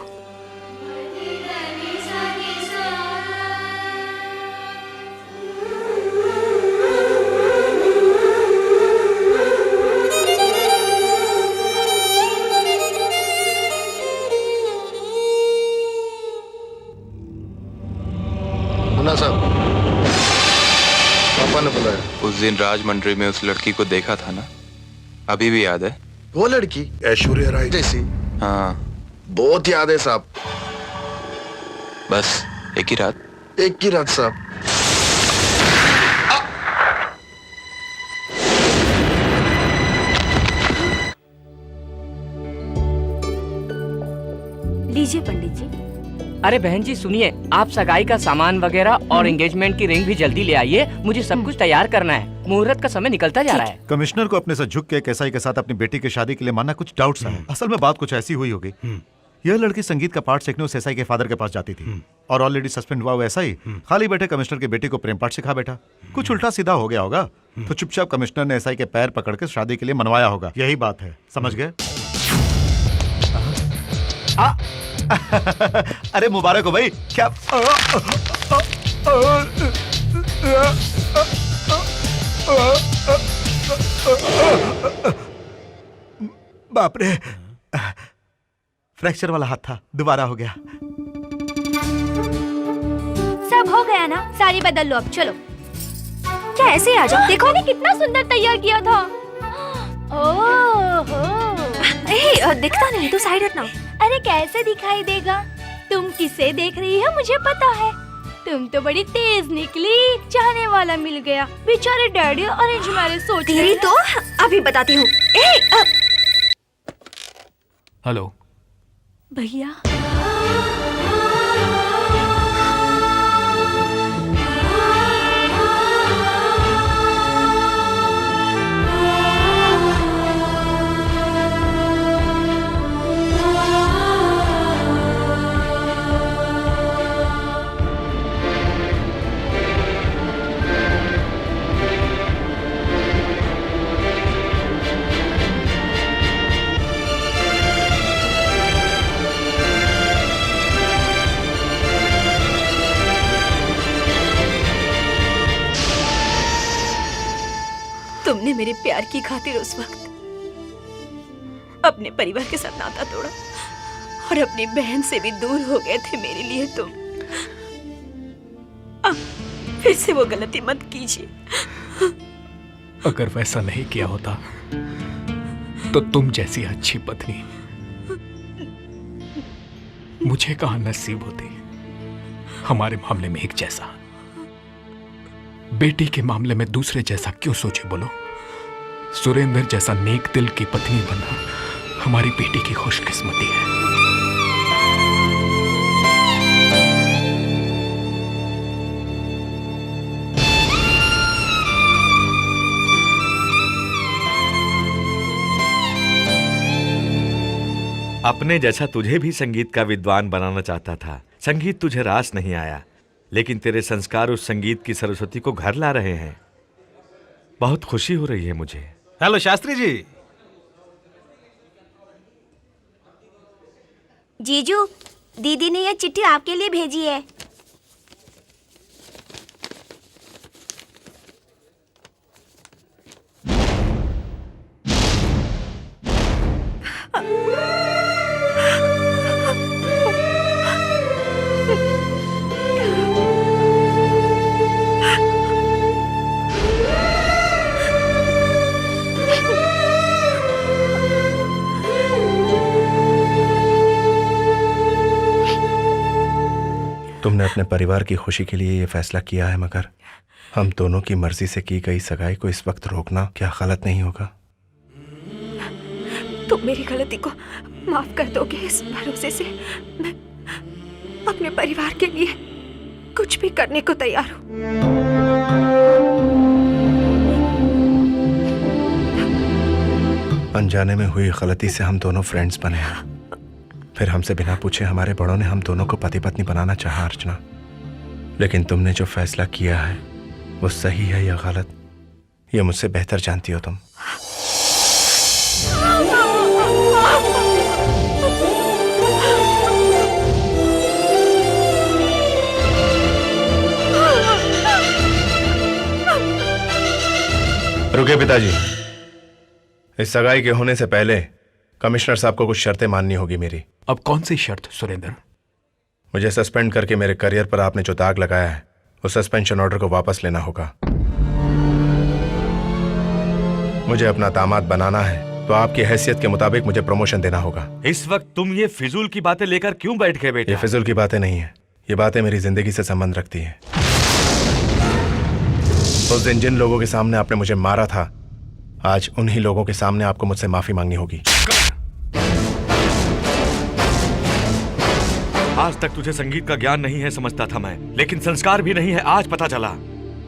S12: मुन्ना साहब, पापा ने बुलाया।
S13: उस दिन राजमंड्री में उस लड़की को देखा था ना, अभी भी याद है?
S12: वो लड़की ऐश्वर्या राय जैसी?
S13: हाँ,
S12: बहुत याद है साहब।
S13: बस एक ही रात?
S12: एक ही रात साहब।
S5: लीजिए पंडित जी।
S6: अरे बहन जी सुनिए, आप सगाई का सामान वगैरह और एंगेजमेंट की रिंग भी जल्दी ले आइए। मुझे सब कुछ तैयार करना है, मुहूर्त का समय निकलता जा रहा है।
S1: कमिश्नर को अपने साथ झुक के एसआई के साथ अपनी बेटी की शादी के लिए मानना कुछ डाउट सा है। असल में बात कुछ ऐसी हुई होगी। यह लड़की संगीत का पाठ सीखने उस एसआई के फादर के पास जाती थी और ऑलरेडी सस्पेंड हुआ एसआई खाली बैठे कमिश्नर की बेटी को प्रेम पाठ सिखा बैठा। कुछ उल्टा सीधा हो गया होगा तो चुपचाप कमिश्नर ने एसआई के पैर पकड़ के शादी के लिए मनवाया होगा। यही बात है, समझ गए? अरे मुबारक हो भाई। क्या बाप रे, फ्रैक्चर वाला हाथ था, दोबारा हो गया।
S5: सब हो गया ना, साड़ी बदल लो अब, चलो।
S3: क्या ऐसे ही आ जाओ? देखो
S5: मैंने कितना सुंदर तैयार किया था। ओह,
S3: दिखता नहीं तो साइड हटना।
S5: अरे कैसे दिखाई देगा? तुम किसे देख रही हो मुझे पता है। तुम तो बड़ी तेज निकली, चाहने वाला मिल गया। बेचारे डैडी अरेंज मैरिज सोच
S3: तेरी तो अभी बताती हूँ।
S4: हेलो
S5: भैया।
S3: तुमने मेरे प्यार की खातिर उस वक्त अपने परिवार के साथ नाता तोड़ा और अपनी बहन से भी दूर हो गए थे मेरे लिए तुम। फिर से वो गलती मत कीजिए।
S4: अगर वैसा नहीं किया होता तो तुम जैसी अच्छी पत्नी मुझे कहां नसीब होती। हमारे मामले में एक जैसा, बेटी के मामले में दूसरे जैसा क्यों सोचे बोलो? सुरेंद्र जैसा नेक दिल की पत्नी बनना हमारी बेटी की खुशकिस्मती है।
S10: अपने जैसा तुझे भी संगीत का विद्वान बनाना चाहता था। संगीत तुझे रास नहीं आया, लेकिन तेरे संस्कार उस संगीत की सरस्वती को घर ला रहे हैं। बहुत खुशी हो रही है मुझे।
S7: हेलो शास्त्री जी।
S5: जीजू, दीदी ने ये चिट्ठी आपके लिए भेजी है।
S8: तुमने अपने परिवार की खुशी के लिए ये फैसला किया है, मगर हम दोनों की मर्जी से की गई सगाई को इस वक्त रोकना क्या गलत नहीं होगा?
S3: तुम मेरी गलती को माफ कर दोगे इस भरोसे से मैं अपने परिवार के लिए कुछ भी करने को तैयार हूँ।
S8: अनजाने में हुई गलती से हम दोनों फ्रेंड्स बने हैं, फिर हमसे बिना पूछे हमारे बड़ों ने हम दोनों को पति पत्नी बनाना चाहा अर्चना, लेकिन तुमने जो फैसला किया है वो सही है या गलत ये मुझसे बेहतर जानती हो तुम। रुके पिताजी, इस सगाई के होने से पहले कमिश्नर साहब को कुछ शर्तें माननी होगी मेरी।
S4: अब कौन सी शर्त सुरेंद्र?
S8: मुझे सस्पेंड करके मेरे करियर पर आपने जो दाग लगाया है उस सस्पेंशन ऑर्डर को वापस लेना होगा। मुझे अपना दामाद बनाना है तो आपकी हैसियत के मुताबिक मुझे प्रमोशन देना होगा।
S10: इस वक्त तुम ये फिजूल की बातें लेकर क्यों बैठ गए बेटा?
S8: ये फिजूल की बातें नहीं है, ये बातें मेरी जिंदगी से संबंध रखती हैं। उस दिन जिन लोगों के सामने आपने मुझे मारा था, आज उन्हीं लोगों के सामने आपको मुझसे माफी मांगनी होगी।
S10: आज तक तुझे संगीत का ज्ञान नहीं है समझता था मैं, लेकिन संस्कार भी नहीं है आज पता चला।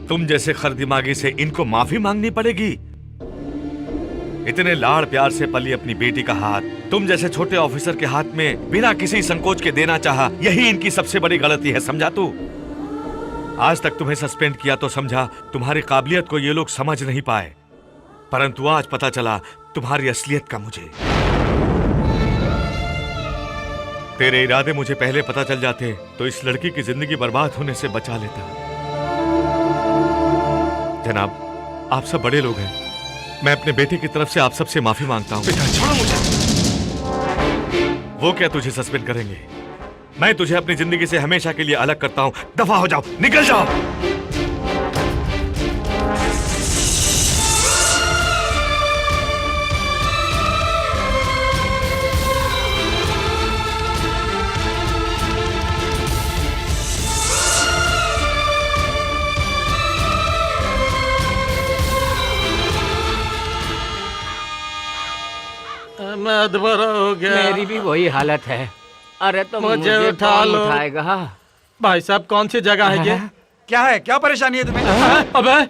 S10: तुम जैसे खरदिमागी से इनको माफी मांगनी पड़ेगी। इतने लाड़ प्यार से पली अपनी बेटी का हाथ तुम जैसे छोटे ऑफिसर के हाथ में बिना किसी संकोच के देना चाहा, यही इनकी सबसे बड़ी गलती है, समझा तू? आज तक तुम्हें सस्पेंड किया तो समझा तुम्हारी काबिलियत को ये लोग समझ नहीं पाए, परंतु आज पता चला तुम्हारी असलियत का मुझे। तेरे इरादे मुझे पहले पता चल जाते तो इस लड़की की जिंदगी बर्बाद होने से बचा लेता। जनाब, आप सब बड़े लोग हैं, मैं अपने बेटे की तरफ से आप सबसे माफी मांगता हूं। छोड़ो मुझे। वो क्या तुझे सस्पेंड करेंगे? मैं तुझे अपनी जिंदगी से हमेशा के लिए अलग करता हूं। दफा हो जाओ, निकल जाओ।
S9: मैं दोबारा हो गया।
S6: मेरी भी वही हालत है। अरे तो
S9: मुझे उठा
S6: कौन
S9: लो।
S6: उठाएगा?
S9: भाई साहब, कौन सी जगह है ये?
S14: क्या है? क्या परेशानी है तुम्हें?
S9: अबे,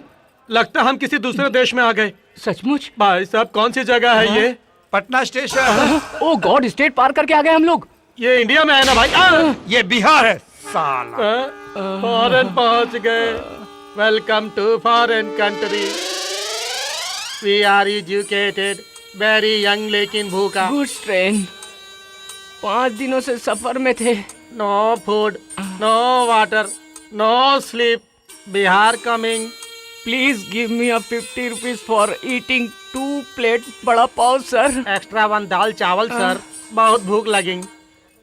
S9: लगता हम किसी दूसरे देश में आ गए।
S6: सचमुच?
S9: भाई साहब, कौन सी जगह है ये?
S14: पटना स्टेशन।
S6: ओ गॉड, स्टेट पार करके आ गए हम लोग।
S9: ये इंडिया में है ना भाई?
S14: ये बिहार है साला।
S9: फॉरेन पहुंच गए। Welcome to foreign country. We are educated, very young लेकिन भूखा।
S6: Goods train. 5 दिनों से सफर में थे।
S9: No food, no water, no sleep. Bihar coming.
S6: Please give me a 50 rupees for eating 2 plate vada pav sir.
S9: Extra 1 दाल चावल सर, बहुत भूख लगेंगी।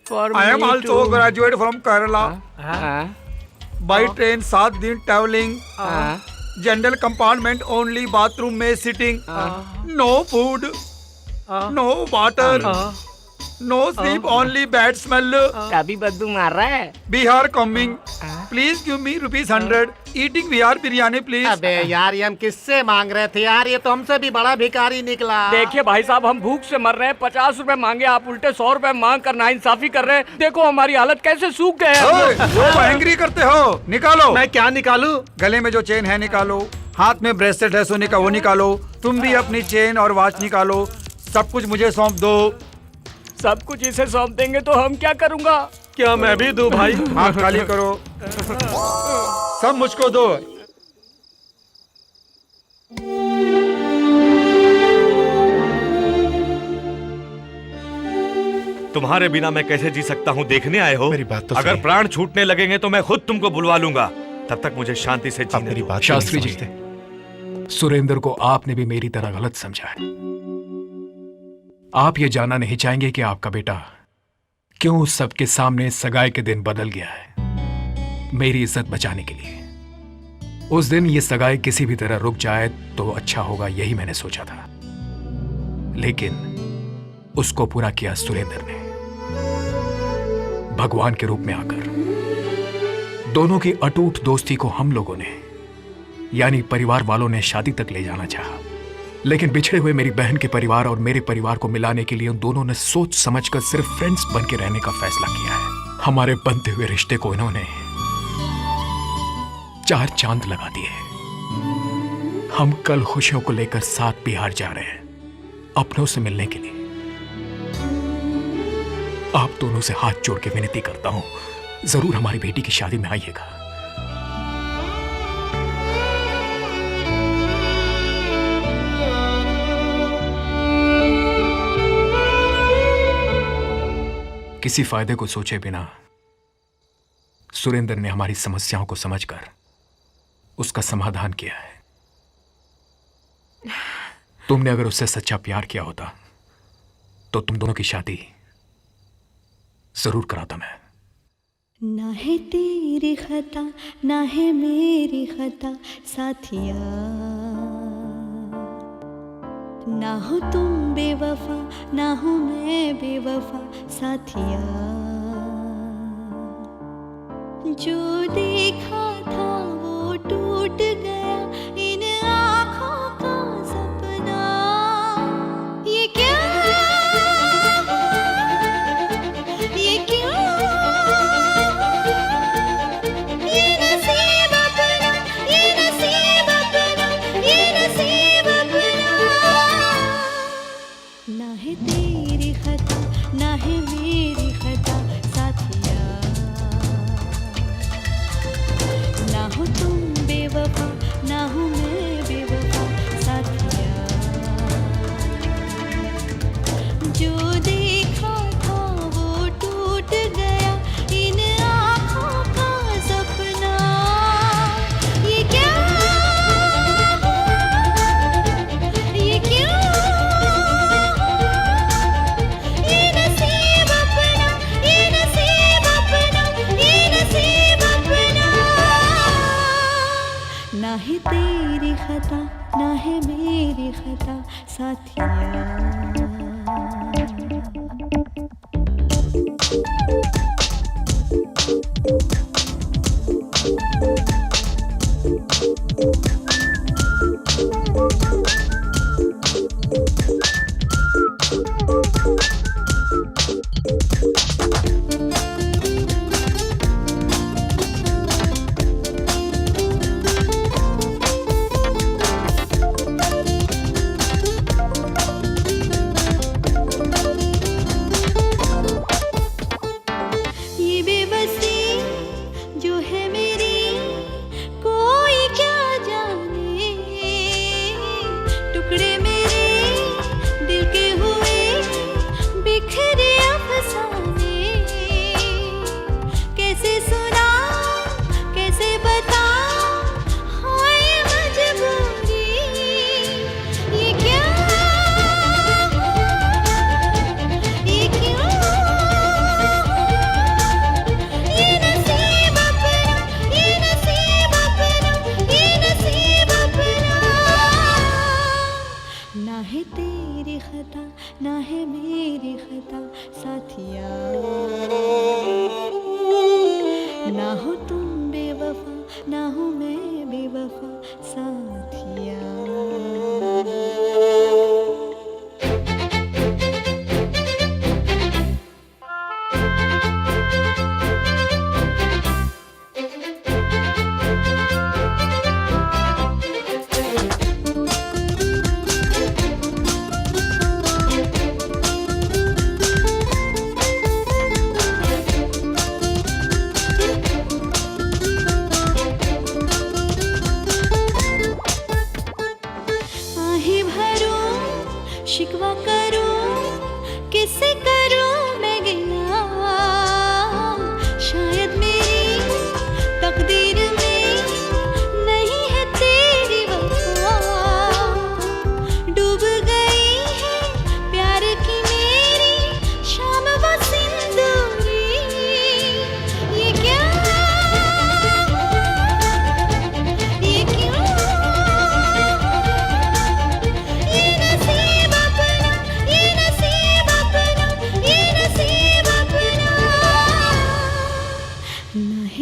S14: I am also graduate from Kerala. By train 7 दिन travelling. General compartment only, bathroom में sitting. No food, no water, no sleep, only bad smell.
S6: अभी बदबू मार रहा है।
S14: Bihar coming, please give me ₹100 eating Bihar biryani please.
S9: अबे यार, ये हम किससे मांग रहे थे यार? ये तो हमसे भी बड़ा भिखारी निकला।
S6: देखिए भाई साहब, हम भूख से मर रहे हैं। 50 रुपए मांगे, आप उल्टे 100 रुपए मांग कर नाइंसाफी कर रहे हैं। देखो हमारी हालत कैसे सूख गए हैं।
S14: वो एंग्री करते हो, निकालो।
S9: मैं क्या निकालू?
S14: गले में जो चेन है निकालो, हाथ में ब्रेसलेट है सोने का वो निकालो, तुम भी अपनी चेन और वॉच निकालो, सब कुछ मुझे सौंप दो।
S6: सब कुछ इसे सौंप देंगे तो हम क्या करूंगा?
S9: क्या मैं भी दूं भाई?
S14: हाथ खाली करो, सब मुझको दो।
S10: तुम्हारे बिना मैं कैसे जी सकता हूँ, देखने आए हो?
S8: मेरी बात तो
S10: अगर
S8: सही।
S10: प्राण छूटने लगेंगे तो मैं खुद तुमको बुलवा लूंगा, तब तक मुझे शांति से जीने
S8: मेरी
S10: दो।
S8: बात
S4: शास्त्री जी,
S8: समझते।
S4: सुरेंद्र को आपने भी मेरी तरह गलत समझा है। आप ये जानना नहीं चाहेंगे कि आपका बेटा क्यों सबके सामने सगाई के दिन बदल गया है मेरी इज्जत बचाने के लिए। उस दिन ये सगाई किसी भी तरह रुक जाए तो अच्छा होगा, यही मैंने सोचा था, लेकिन उसको पूरा किया सुरेंद्र ने, भगवान के रूप में आकर। दोनों की अटूट दोस्ती को हम लोगों ने, यानी परिवार वालों ने, शादी तक ले जाना चाहा, लेकिन बिछड़े हुए मेरी बहन के परिवार और मेरे परिवार को मिलाने के लिए उन दोनों ने सोच समझकर सिर्फ फ्रेंड्स बन के रहने का फैसला किया है। हमारे बनते हुए रिश्ते को इन्होंने 4 चांद लगा दिए। हम कल खुशियों को लेकर साथ बिहार जा रहे हैं, अपनों से मिलने के लिए। आप दोनों से हाथ जोड़ के विनती करता हूं, जरूर हमारी बेटी की शादी में आइएगा। किसी फायदे को सोचे बिना सुरेंद्र ने हमारी समस्याओं को समझकर उसका समाधान किया है। तुमने अगर उससे सच्चा प्यार किया होता तो तुम दोनों की शादी जरूर कराता मैं।
S5: ना है तेरी खता ना है मेरी खता साथिया, ना हो तुम बेवफा ना हो मैं बेवफा साथिया। जो देखा था वो टूट गया इन आँखों का सपना। ये क्या ये नसीब अपना, ये नसीब अपना, ये नसीब अपना। ना है तेरी खता ना है मेरी खता साथिया, ना हो तुम बेवफा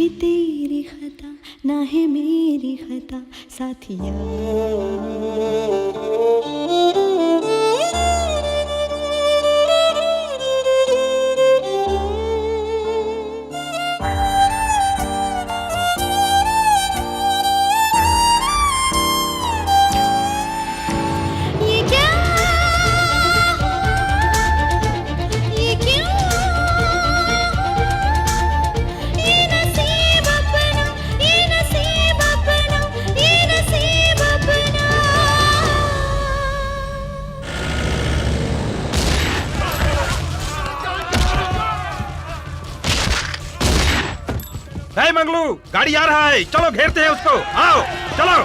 S15: है तेरी खता ना है मेरी खता साथिया।
S7: हे मंगलू, गाड़ी आ रहा है, चलो घेरते हैं उसको, आओ चलो।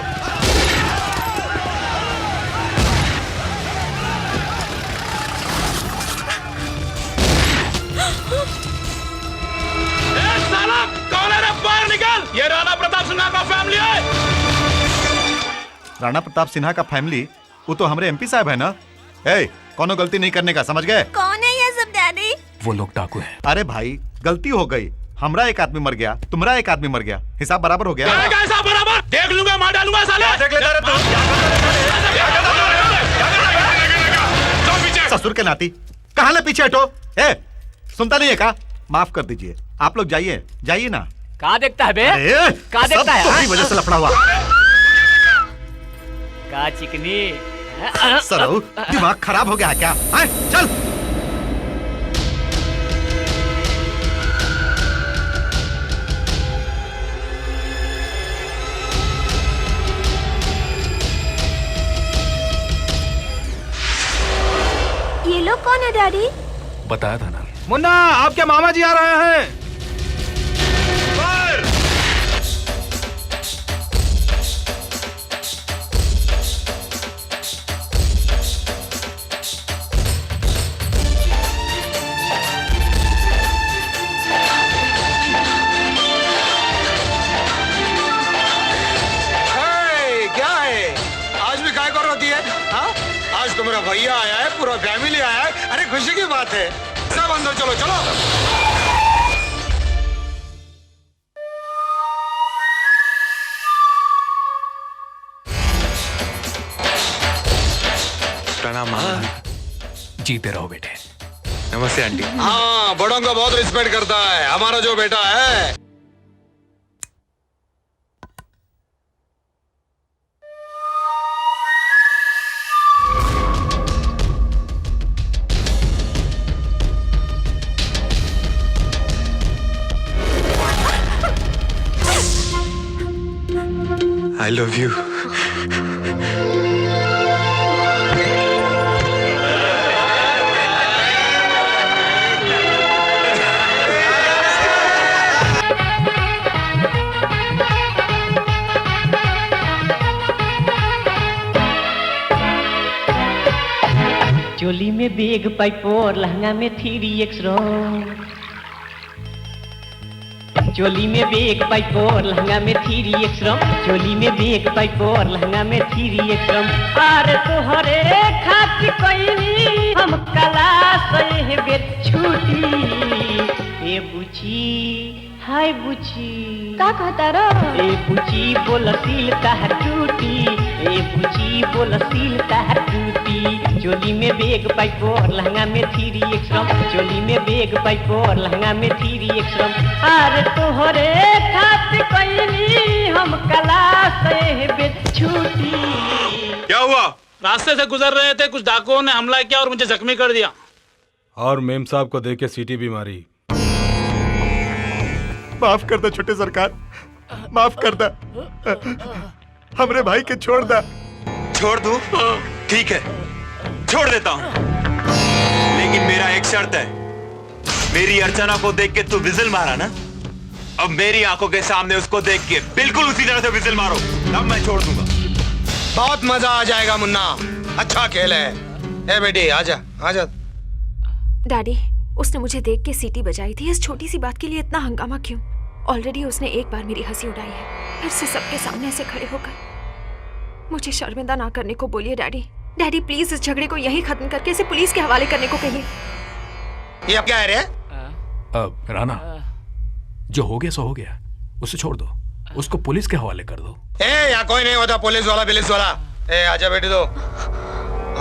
S16: साला कौन है रे? बाहर निकल, ये राणा प्रताप सिन्हा का फैमिली है।
S1: राणा प्रताप सिन्हा का फैमिली? वो तो हमारे एमपी साहब है ना। ए, कोनो गलती नहीं करने का, समझ गए?
S5: कौन है ये सब डैडी?
S4: वो लोग डाकू हैं।
S1: अरे भाई, गलती हो गई, हमरा एक आदमी मर गया, तुम्हारा एक आदमी मर गया, हिसाब बराबर हो गया।
S16: हिसाब बराबर? देख लूंगा, मार डालूंगा साले।
S1: ससुर के नाती, कहाँ ले पीछे हटो। ए, सुनता नहीं है का? माफ कर दीजिए, आप लोग जाइए, जाइए ना।
S6: कहाँ देखता है बे? कहाँ
S1: सब
S6: देखता है?
S1: तुम्हारी वजह से लफड़ा हुआ।
S6: कहाँ चिकनी?
S1: सरऊ, दिमाग खराब हो गया है क्या? चल।
S5: ये लोग कौन है डैडी?
S4: बताया था ना।
S7: मुन्ना, आपके मामा जी आ रहे हैं।
S16: क्या है? आज भी काय कर रही है? हाँ? आज तो मेरा भैया आया है, पूरा फैमिली आया है। अरे खुशी की बात है। सब अंदर चलो चलो।
S10: प्रणाम।
S4: जीते रहो बेटे।
S10: नमस्ते आंटी।
S16: हाँ, बड़ों का बहुत रिस्पेक्ट करता है हमारा जो बेटा है।
S10: I love you.
S17: चोली में बेग पाइपोर, लहंगा में 3x रंग। चोली में बेग पाइपोर, लहंगा में 3x रंग। चोली में बेग पाइपोर, लहंगा में 3x रंग। अरे तोहरे खातिर कोई हम क्लास है बेर छूटी। ए बुची, हाय बुची,
S5: का कहता रो?
S17: ए बुची बोल सील ताहर टूटी। ए बुची बोल सील ताहर टूटी। चोली में बेग पाइपोर, लहंगा में 3x रंग। चोली में बेग पाइपोर, लहंगा में 3x रंग। अरे तोहरे खातिर कोई हम क्लास है बेर छूटी।
S16: क्या हुआ? रास्ते से गुजर रहे थे, कुछ डाकुओं ने हमला किया और मुझे जख्मी कर दिया।
S7: और मेम साहब को देख के सीटी भी मारी।
S1: माफ कर दो छोटे सरकार, माफ कर दो, हमरे भाई के छोड़ दा।
S18: छोड़ दूं? ठीक है, छोड़ देता हूं, लेकिन मेरा एक शर्त है। मेरी अर्चना को देख के तू विजिल मारा ना, अब मेरी आंखों के सामने उसको देख के बिल्कुल उसी तरह से विजिल मारो, तब मैं छोड़ दूंगा।
S16: बहुत मजा आ जाएगा मुन्ना, अच्छा खेल है। ए बेटी आजा आजा।
S3: डैडी, उसने मुझे देख के सीटी बजाई थी, इस छोटी सी बात के लिए इतना हंगामा क्यों? ऑलरेडी उसने एक बार मेरी हंसी उड़ाई है, फिर से सबके सामने से खड़े होकर मुझे शर्मिंदा ना करने को बोलिए डैडी। डैडी प्लीज इस झगड़े को यहीं खत्म करके इसे पुलिस के हवाले करने को कहिए।
S16: ये अब क्या है रे?
S4: राणा, जो हो गया सो हो गया, उसे छोड़ दो, उसको पुलिस के हवाले कर दो।
S16: ए यहाँ कोई नहीं होता पुलिस वाला। ए आजा बेटी तो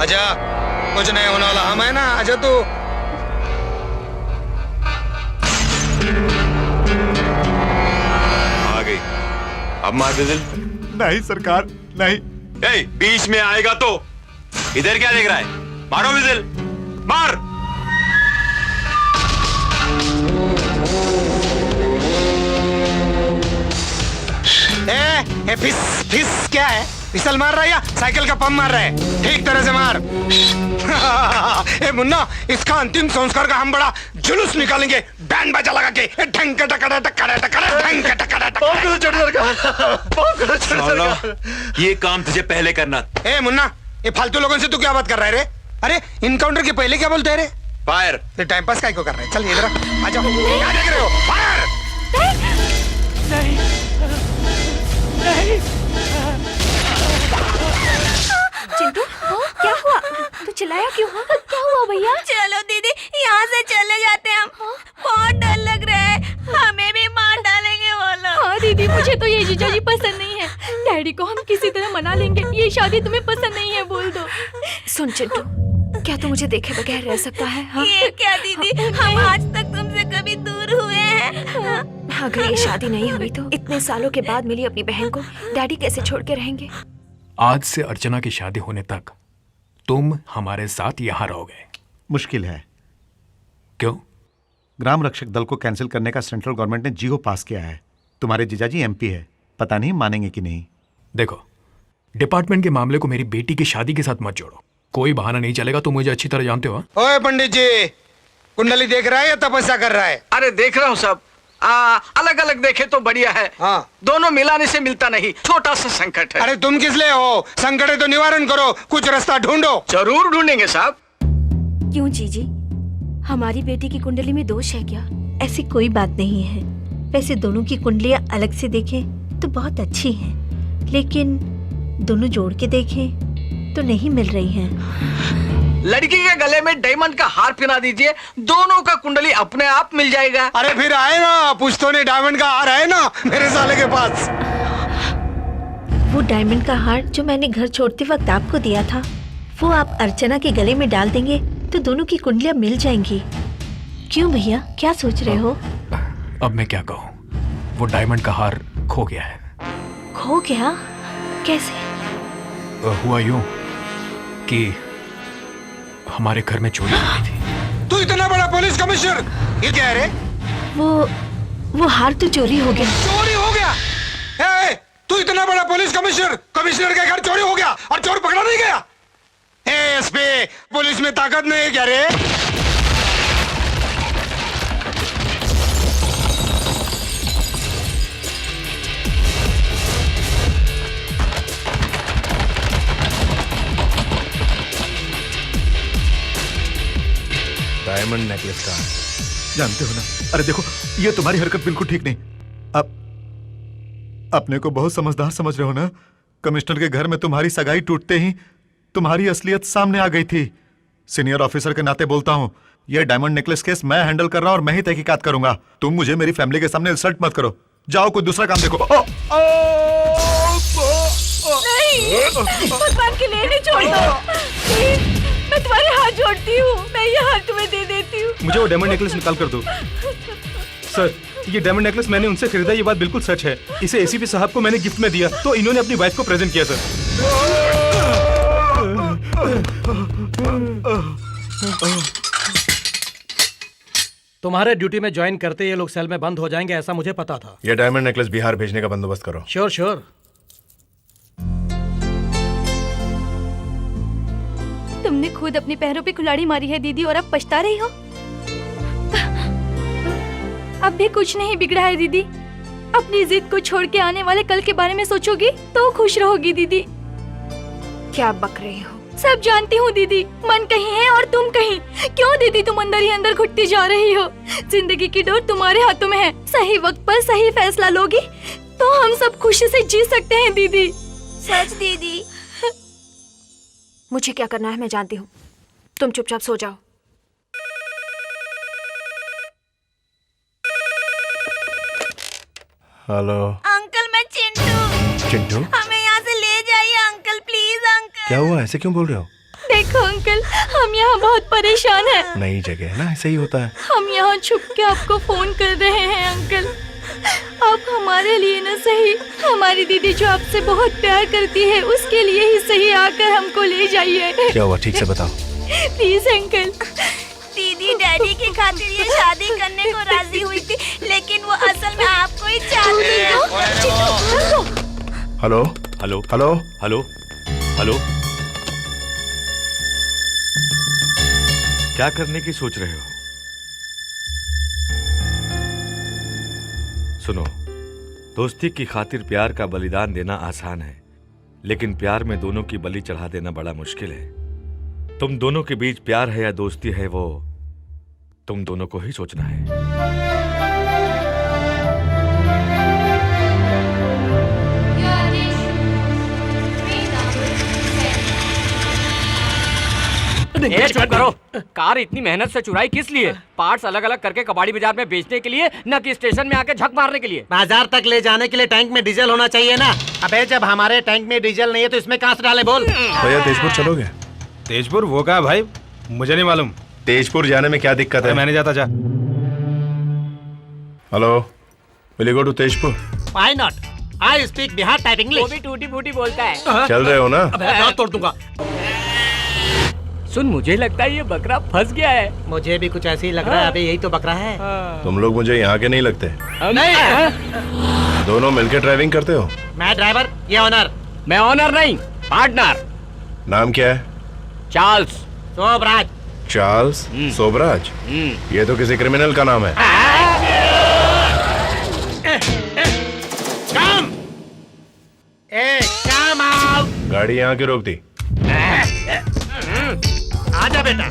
S16: आजा, कुछ नहीं होने वाला, हम है ना, आजा तू।
S18: आ गई, अब मार विजिल।
S1: नहीं सरकार, नहीं।
S18: ए, बीच में आएगा तो इधर क्या देख रहा है? मारो विजिल, मार।
S16: ए फिस फिस क्या है? फिसल मार रहा है या साइकिल का पंप मार रहा है? ठीक तरह से मार। ए मुन्ना, इसका अंतिम संस्कार का हम बड़ा जुलूस निकालेंगे, बैंड बाजा लगा के। ढंग का टकड़ा टकड़ा टकड़ा ढंग का टकड़ा टकड़ा।
S18: ये काम तुझे पहले करना।
S16: ए मुन्ना, ये फालतू लोगों से तू क्या बात कर रहा है रे? अरे इनकाउंटर के पहले क्या बोलते हैं रे?
S18: फायर।
S16: फिर टाइम पास काहे को कर रहे हैं? चल इधर आ जाओ। क्या देख रहे हो? फायर।
S2: नहीं नहीं।
S3: चिंटू, क्या हुआ? तू चिल्लाया क्यों? क्या हुआ भैया?
S5: चलो दीदी, यहाँ से चले जाते हैं हम। बहुत डर लग रहा है, हमें भी मार डालेंगे वो लोग।
S2: हाँ दीदी, मुझे तो ये जीजा जी पसंद नहीं है। डैडी को हम किसी तरह मना लेंगे, ये शादी तुम्हें पसंद नहीं है बोल दो।
S3: सुन चिंटू, क्या तू मुझे देखे बगैर रह सकता है? हाँ?
S5: ये क्या दीदी, हम आज तक तुमसे कभी दूर हुए हैं?
S3: अगर ये शादी नहीं हुई तो इतने सालों के बाद मिली अपनी बहन को डैडी कैसे छोड़ के रहेंगे?
S4: आज से अर्चना की शादी होने तक तुम हमारे साथ यहाँ रहोगे।
S1: मुश्किल है।
S4: क्यों?
S1: ग्राम रक्षक दल को कैंसिल करने का सेंट्रल गवर्नमेंट ने जीओ पास किया है। तुम्हारे जीजाजी एमपी है, पता नहीं मानेंगे कि नहीं।
S4: देखो, डिपार्टमेंट के मामले को मेरी बेटी की शादी के साथ मत जोड़ो। कोई बहाना नहीं चलेगा, तुम मुझे अच्छी तरह जानते हो।
S16: ओए पंडित जी, कुंडली देख रहा है या तपस्या कर रहा है?
S14: अरे देख रहा हूँ सब, अलग अलग देखे तो बढ़िया है।
S16: हाँ।
S14: दोनों मिलाने से मिलता नहीं, छोटा सा संकट है।
S16: अरे तुम किस लिए हो? संकट है तो निवारण करो, कुछ रास्ता ढूंढो।
S14: जरूर ढूंढेंगे साहब।
S5: क्यों जीजी, हमारी बेटी की कुंडली में दोष है क्या?
S19: ऐसी कोई बात नहीं है। वैसे दोनों की कुंडलियां अलग से देखें तो बहुत अच्छी हैं, लेकिन दोनों जोड़ के देखें तो नहीं मिल रही हैं।
S14: लड़की के गले में डायमंड का हार पहना दीजिए, दोनों का कुंडली अपने आप मिल जाएगा।
S16: अरे फिर आए ना, पुश्तों ने डायमंड का हार है ना मेरे साले के पास।
S19: वो डायमंड का हार जो मैंने घर छोड़ते वक्त आपको दिया था, वो आप अर्चना के गले में डाल देंगे तो दोनों की कुंडलियां मिल जाएंगी। क्यों भैया, क्या सोच रहे हो?
S4: अब मैं क्या कहूँ, वो डायमंड का हार खो गया है।
S19: खो गया? कैसे?
S4: हुआ यूं कि हमारे घर में चोरी हो गई थी।
S16: तू इतना बड़ा पुलिस कमिश्नर, ये क्या है रे?
S19: वो हार तो चोरी हो गया।
S16: चोरी हो गया? ए, तू इतना बड़ा पुलिस कमिश्नर, कमिश्नर के घर चोरी हो गया और चोर पकड़ा नहीं गया? एसपी, पुलिस में ताकत नहीं है क्या रे?
S8: डायमंड नेकलेस का
S1: जानते हो ना, अरे देखो, ये तुम्हारी हरकत बिल्कुल ठीक नहीं। अब अपने को बहुत समझदार समझ रहे हो ना? कमिश्नर के घर में तुम्हारी सगाई टूटते ही तुम्हारी असलियत सामने आ गई थी। सीनियर ऑफिसर के नाते बोलता हूँ, ये डायमंड नेकलेस केस मैं हैंडल कर रहा हूँ और मैं ही तहकीकात करूंगा। तुम मुझे मेरी फैमिली के सामने इंसल्ट मत करो। जाओ कोई दूसरा काम देखो।
S2: नहीं, भगवान के लिए नहीं छोड़ दो। प्लीज, मैं तुम्हारे हाथ जोड़ती हूँ, मैं ये हाथ तुम्हें दे देती हूँ।
S7: मुझे वो डायमंड नेकलेस निकाल कर दो। सर, ये डायमंड नेकलेस मैंने उनसे खरीदा, ये बात बिल्कुल सच है। इसे एसीपी साहब को मैंने गिफ्ट में दिया तो इन्होंने अपनी वाइफ को प्रेजेंट किया सर।
S9: तुम्हारे ड्यूटी में ज्वाइन करते ये लोग सेल में बंद हो जाएंगे, ऐसा मुझे पता था।
S8: ये डायमंड नेकलेस बिहार भेजने का बंदोबस्त करो।
S9: Sure sure.
S5: तुमने खुद अपने पैरों पे कुल्हाड़ी मारी है दीदी, और अब पछता रही हो? अब भी कुछ नहीं बिगड़ा है दीदी। अपनी जिद को छोड़ के आने वाले कल के बारे में सोचोगी तो खुश रहोगी दीदी।
S3: क्या बक रही हो?
S5: सब जानती हूँ दीदी, मन कहीं है और तुम कहीं। क्यों दीदी तुम अंदर ही अंदर घुटती जा रही हो? जिंदगी की डोर तुम्हारे हाथों में है। सही वक्त पर सही फैसला लोगी तो हम सब खुशी से जी सकते हैं दीदी। सच दीदी।
S3: मुझे क्या करना है मैं जानती हूँ। तुम चुपचाप सो जाओ।
S8: हेलो
S5: अंकल मैं चिंटू।
S8: चिंटू
S5: हमें यहाँ से ले जाइए अंकल, प्लीज अंकल।
S8: क्या हुआ, ऐसे क्यों बोल रहे हो?
S5: देखो अंकल, हम यहाँ बहुत परेशान हैं।
S8: नई जगह है ना, ऐसे ही होता है।
S5: हम यहाँ छुप के आपको फोन कर रहे हैं अंकल। आप हमारे लिए न सही, हमारी दीदी जो आपसे बहुत प्यार करती है उसके लिए ही सही आकर हमको ले जाइए।
S8: क्या हुआ, ठीक से बताओ।
S5: Please uncle. दीदी डैडी की खातिर ये शादी करने को राजी हुई थी, लेकिन वो असल में आपको ही चाहती है।
S8: Hello
S10: hello
S8: hello
S10: hello hello, क्या करने की सोच रहे हो? सुनो, दोस्ती की खातिर प्यार का बलिदान देना आसान है, लेकिन प्यार में दोनों की बलि चढ़ा देना बड़ा मुश्किल है। तुम दोनों के बीच प्यार है या दोस्ती है, वो तुम दोनों को ही सोचना है।
S6: ए, चुप करो। कार इतनी मेहनत से चुराई किस लिए? पार्ट्स अलग अलग करके कबाड़ी बाजार में बेचने के लिए, न कि स्टेशन में आके झक मारने के लिए।
S16: बाजार तक ले जाने के लिए टैंक में डीजल होना चाहिए ना। अबे जब हमारे टैंक में डीजल नहीं है तो इसमें कहां से डाले, बोल।
S8: भैया तेजपुर चलोगे?
S7: तेजपुर वो कहाँ भाई, मुझे नहीं मालूम।
S8: तेजपुर जाने में क्या दिक्कत है?
S7: मैं नहीं जाता। जा।
S8: Hello, will you go to Tezpur?
S16: Why not, I speak Bihar type English.
S6: वो भी टूटी फूटी बोलता है।
S8: चल रहे हो ना?
S16: अबे दांत तोड़ दूंगा।
S6: सुन, मुझे लगता है ये बकरा फंस गया है।
S16: मुझे भी कुछ ऐसे ही लग रहा है। अबे यही तो बकरा है।
S8: तुम लोग मुझे यहाँ के नहीं लगते।
S16: नहीं,
S8: दोनों मिलकर ड्राइविंग करते हो?
S16: मैं ड्राइवर, ये ऑनर।
S6: मैं ऑनर नहीं, पार्टनर।
S8: नाम क्या है?
S6: चार्ल्स
S16: सोबराज।
S8: चार्ल्स सोबराज? ये तो किसी क्रिमिनल का नाम है।
S16: कम आओ।
S8: गाड़ी यहाँ क्यों रोक दी?
S16: आजा बेटा,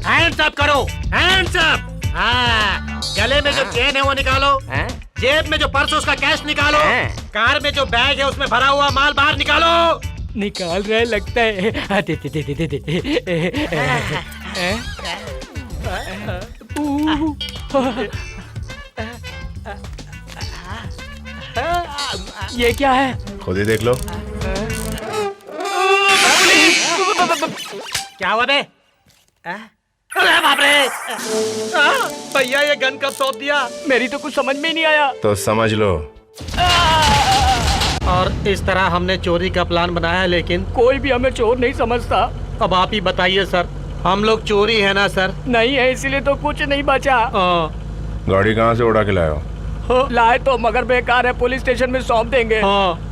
S16: हैंड्स अप करो, हैंड्स अप। हाँ, गले में जो चेन है वो निकालो, जेब में जो पर्स है उसका कैश निकालो, कार में जो बैग है उसमें भरा हुआ माल बाहर निकालो।
S6: निकाल रहे लगता है। दे दे दे दे दे। ये क्या है?
S8: खुद ही देख लो।
S16: क्या हुआ बे? अरे बाप रे! भैया ये गन कब सौंप दिया?
S6: मेरी तो कुछ समझ में ही नहीं आया।
S8: तो समझ लो।
S9: और इस तरह हमने चोरी का प्लान बनाया है, लेकिन
S6: कोई भी हमें चोर नहीं समझता।
S9: अब आप ही बताइए सर, हम लोग चोरी है ना सर?
S6: नहीं है, इसीलिए तो कुछ नहीं बचा।
S8: गाड़ी कहाँ से उड़ा के लाए हो?
S6: लाए तो मगर बेकार है, पुलिस स्टेशन में सौंप देंगे।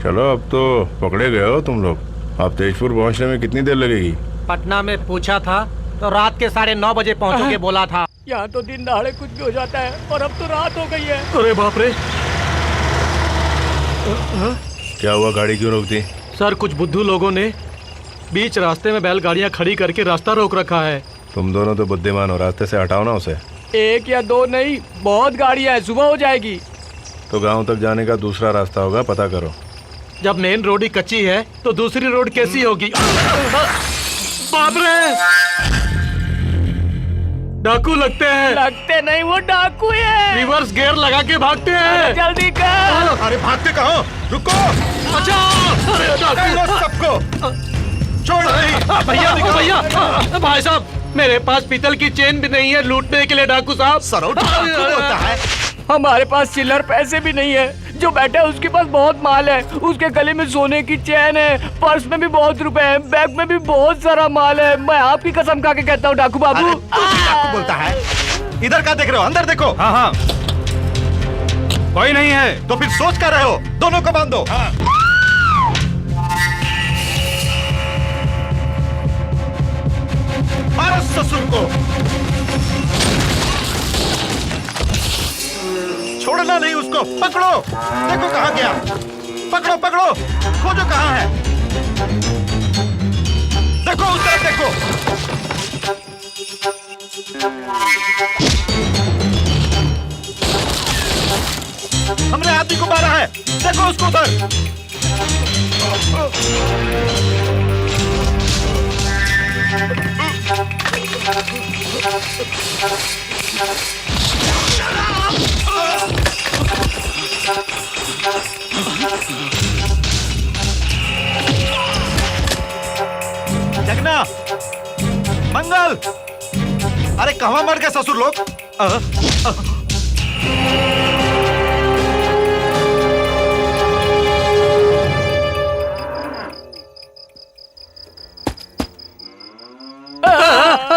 S8: चलो, अब तो पकड़े गए हो तुम लोग। अब तेजपुर पहुँचने में कितनी देर लगेगी?
S9: पटना में पूछा था तो रात के 9:30 बजे पहुँचोगे बोला था।
S6: यहाँ तो दिन दहाड़े कुछ भी हो जाता है, और अब तो रात हो गई है।
S9: अरे बाप रे!
S8: क्या हुआ, गाड़ी क्यों रोक दी?
S9: सर, कुछ बुद्धू लोगों ने बीच रास्ते में बैलगाड़ियाँ खड़ी करके रास्ता रोक रखा है।
S8: तुम दोनों तो बुद्धिमान हो, रास्ते से हटाओ ना उसे।
S6: एक या दो नहीं, बहुत गाड़ियाँ हैं, सुबह हो जाएगी।
S8: तो गांव तक जाने का दूसरा रास्ता होगा, पता करो।
S9: जब मेन रोड ही कच्ची है तो दूसरी रोड कैसी होगी? बाप रे! डाकू लगते हैं।
S6: लगते नहीं, वो डाकू है।
S9: रिवर्स गियर लगा के भागते हैं।
S6: जल्दी कर।
S12: अरे भागते कहाँ? रुको!
S9: बचाओ! अरे डाकू!
S12: सबको छोड़ नहीं।
S9: भैया भाई साहब, मेरे पास पीतल की चेन भी नहीं है लूटने के लिए डाकू साहब।
S12: होता है।
S6: हमारे पास चिल्लर पैसे भी नहीं है। जो बैठा है उसके पास बहुत माल है, उसके गले में सोने की चेन है, पर्स में भी बहुत रुपए हैं, बैग में भी बहुत सारा माल है। मैं आपकी कसम खा के कहता हूँ डाकू बाबू।
S12: डाकू बोलता है। इधर क्या देख रहे हो? अंदर देखो।
S7: हाँ हाँ, कोई नहीं है।
S12: तो फिर सोच कर रहे हो? दोनों को बांधो। मारो ससुर को। छोड़ना नहीं उसको। पकड़ो, देखो कहाँ गया। पकड़ो पकड़ो, खोजो कहाँ है। देखो उस तरफ देखो। हमने आदमी को मारा है, देखो उसको उधर। के ससुर लोग।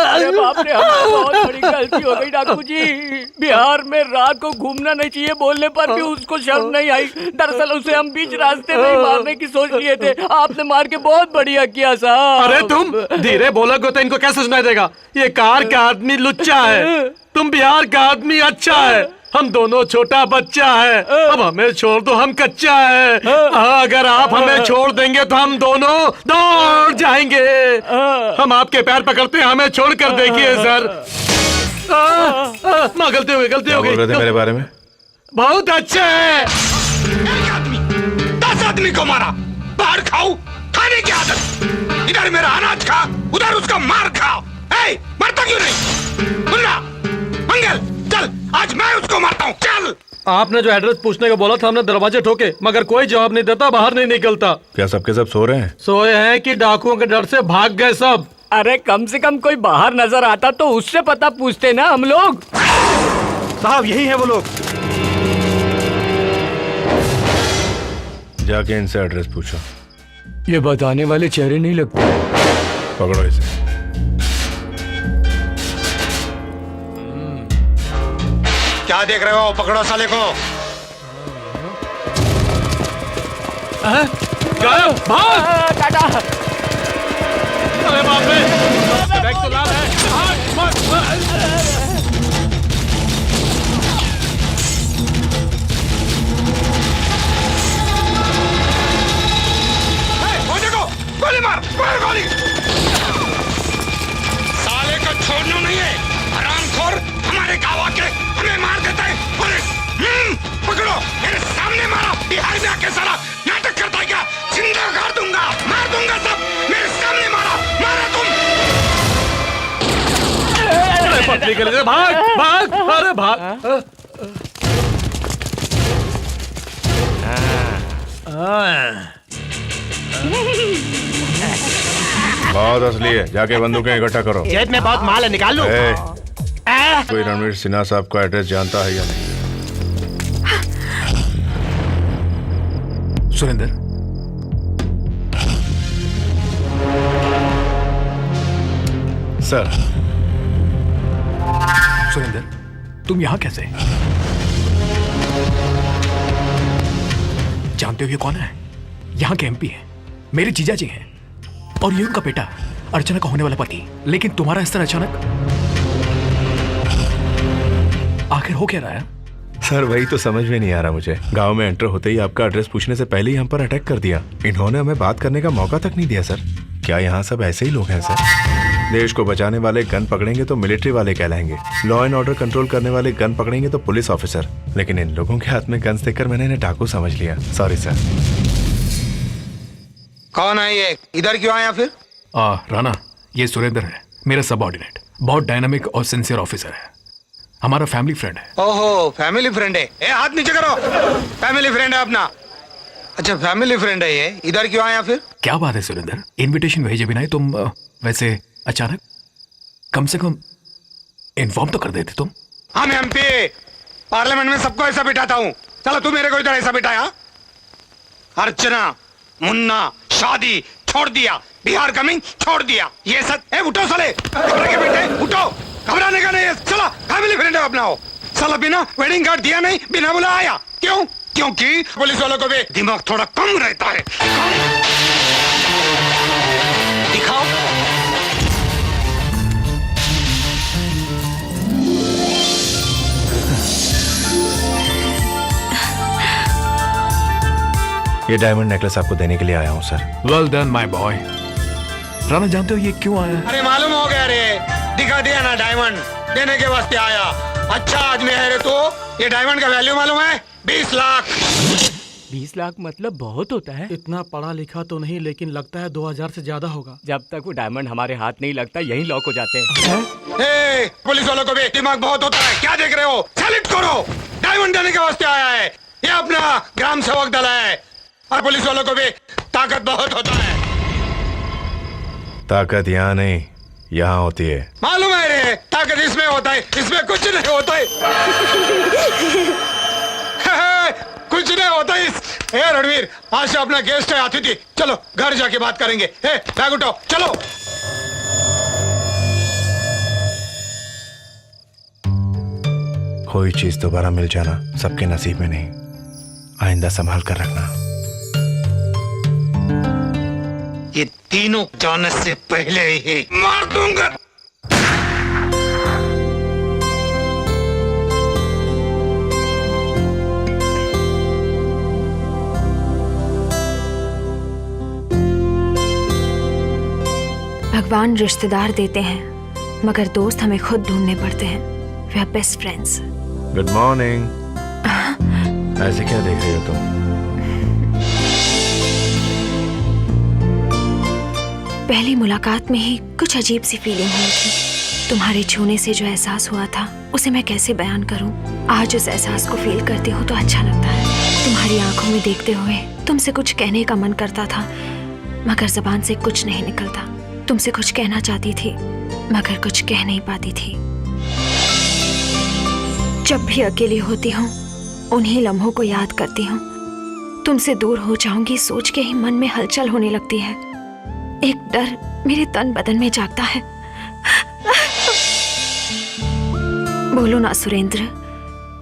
S6: अरे बाप रे, हमारी बहुत बड़ी गलती हो गई डाकू जी। बिहार में रात को घूमना नहीं चाहिए बोलने पर भी उसको शर्म नहीं आई। दरअसल उसे हम बीच रास्ते में ही मारने की सोच लिए थे। आपने मार के बहुत बढ़िया किया साहब।
S8: अरे तुम धीरे बोलोगे तो इनको कैसे सुनाई देगा? ये कार का आदमी लुच्चा है, तुम बिहार का आदमी अच्छा है। हम दोनों छोटा बच्चा है, अब हमें छोड़ दो, हम कच्चा है। अगर आप हमें छोड़ देंगे तो हम दोनों दौड़ जाएंगे। हम आपके पैर पकड़ते हैं, हमें छोड़ कर देखिए सर। ना गलती हो गई, गलती हो गई। मेरे बारे में बहुत अच्छा है।
S16: 10 आदमी को मारा, बाहर खाओ, खाने की आदत। इधर मेरा अनाज खा, उधर उसका मार खाओ। मरता क्यों नहीं? मुन्ना, मंगल, चल आज मैं उसको मारता हूँ, चल।
S8: आपने जो एड्रेस पूछने को बोला था, हमने दरवाजे ठोके मगर कोई जवाब नहीं देता, बाहर नहीं निकलता। क्या सबके सब सो रहे हैं? सोए हैं कि डाकुओं के डर से भाग गए सब?
S6: अरे कम से कम कोई बाहर नजर आता तो उससे पता पूछते ना हम लोग।
S12: साहब यही है वो लोग।
S8: जाके इनसे एड्रेस पूछो।
S6: ये बताने वाले चेहरे नहीं लगते।
S8: पकड़ो इसे।
S16: क्या देख रहे हो? पकड़ो साले को।
S6: टाटा।
S8: अरे बाप रे, बैग तो लाल है।
S16: वो देखो, गोली मार, गोली। साले को छोड़ना नहीं है, हरामखोर हमारे गाँव आके हमें मार देता है। पकड़ो, मेरे सामने मारा। बिहार में आके साला नाटक करता है क्या? जिंदा गाड़ दूंगा, मार दूंगा सब। मेरे सामने मारा, मारा तुम।
S8: अरे पत्नी के लिए भाग, भाग, अरे भाग। बहुत असली है, जाके बंदूकें इकट्ठा करो।
S12: जेब में बहुत माल है, निकाल लो।
S8: कोई रणवीर सिन्हा साहब का एड्रेस जानता है या नहीं?
S4: सुरेंद्र,
S8: सर।
S4: सुरेंद्र, तुम यहां कैसे? जानते हो ये कौन है? यहाँ के एमपी है, मेरे जीजा जी हैं, और ये उनका बेटा, अर्चना का होने वाला पति। लेकिन तुम्हारा इस तरह अचानक आखिर हो क्या रहा है?
S8: सर वही तो समझ में नहीं आ रहा मुझे। गांव में एंटर होते ही आपका एड्रेस पूछने से पहले ही हम पर अटैक कर दिया। इन्होंने हमें बात करने का मौका तक नहीं दिया सर। क्या यहाँ सब ऐसे ही लोग हैं सर? देश को बचाने वाले गन पकड़ेंगे तो मिलिट्री वाले कहलाएंगे, लॉ एंड ऑर्डर कंट्रोल करने वाले गन पकड़ेंगे तो पुलिस ऑफिसर। लेकिन इन लोगों के हाथ में गन्स देखकर मैंने इन्हें डाकू समझ लिया। Sorry sir.
S16: कौन है ये? इधर क्यों आया फिर?
S4: राणा, ये सुरेंद्र है, मेरा सबऑर्डिनेट। बहुत डायनामिक और सिंसियर ऑफिसर है, हमारा फैमिली फ्रेंड है।
S16: ओहो, फैमिली फ्रेंड है। हाथ नीचे करो। फैमिली फ्रेंड है अपना। अच्छा, फैमिली फ्रेंड है ये। इधर क्यों आया फिर?
S4: क्या बात है सुरेंद्र, इनविटेशन भेजे बिना ही तुम वैसे अचानक? कम से कम इन्फॉर्म तो कर देते तुम।
S16: हाँ, मैं एमपी पार्लियामेंट में सबको ऐसा बिठाता हूँ। चलो तू मेरे को इधर ऐसा बिठाया। अर्चना, मुन्ना, शादी छोड़ दिया, बिहार कमिंग छोड़ दिया, ये सब। उठो साले, घबरा के बैठे, उठो। घबराने का नहीं है, चलो फैमिली फ्रेंड है अपना हो। साला बिना वेडिंग कार्ड दिया नहीं, बिना बुलाया आया। क्यों? क्योंकि पुलिस वालों को भी दिमाग थोड़ा कम रहता है। दिखाओ।
S8: ये डायमंड नेकलेस आपको देने के लिए आया हूँ sir.
S4: Well done my boy. Rana, जानते हो ये क्यों आया?
S16: अरे मालूम हो गया रे, दिखा दिया ना, डायमंड देने के वास्ते आया। अच्छा आदमी है रे तो। ये डायमंड का वैल्यू मालूम है? 20 लाख।
S6: 20 लाख मतलब बहुत होता है।
S9: इतना पढ़ा लिखा तो नहीं, लेकिन लगता है 2000 से ज्यादा होगा।
S6: जब तक वो डायमंड हमारे हाथ नहीं लगता यहीं लॉक हो जाते हैं।
S16: पुलिस वालों को भी दिमाग बहुत होता है, क्या देख रहे हो? सैल्यूट करो, डायमंड देने के वास्ते आया है। ये अपना ग्राम सेवक दल है, और पुलिस वालों को भी ताकत बहुत होता है।
S8: ताकत यहाँ नहीं, यहाँ होती है।
S16: मालूम है रे, ताकत इसमें होता है, इसमें कुछ नहीं होता है। कुछ नहीं होता है। ए रणवीर, आज से अपना गेस्ट है अतिथि, चलो घर जाके बात करेंगे। ए बैग उठाओ, चलो।
S8: कोई चीज दोबारा मिल जाना सबके नसीब में नहीं, आइंदा संभाल कर रखना।
S16: ये तीनों जाने से पहले ही मार दूंगा।
S3: भगवान रिश्तेदार देते हैं, मगर दोस्त हमें खुद ढूंढने पड़ते हैं। We are best friends.
S8: Good morning. ऐसे क्या देख रही हो तुम?
S3: पहली मुलाकात में ही कुछ अजीब सी फीलिंग हुई थी। तुम्हारे छूने से जो एहसास हुआ था उसे मैं कैसे बयान करूं। आज उस एहसास को फील करती हूँ तो अच्छा लगता है। तुम्हारी आंखों में देखते हुए तुमसे कुछ कहने का मन करता था, मगर जबान से कुछ नहीं निकलता। तुमसे कुछ कहना चाहती थी मगर कुछ कह नहीं पाती थी। जब भी अकेली होती हूँ उन्हीं लम्हों को याद करती हूँ। तुमसे दूर हो जाऊंगी सोच के ही मन में हलचल होने लगती है। एक डर मेरे तन बदन में जागता है। बोलो ना सुरेंद्र,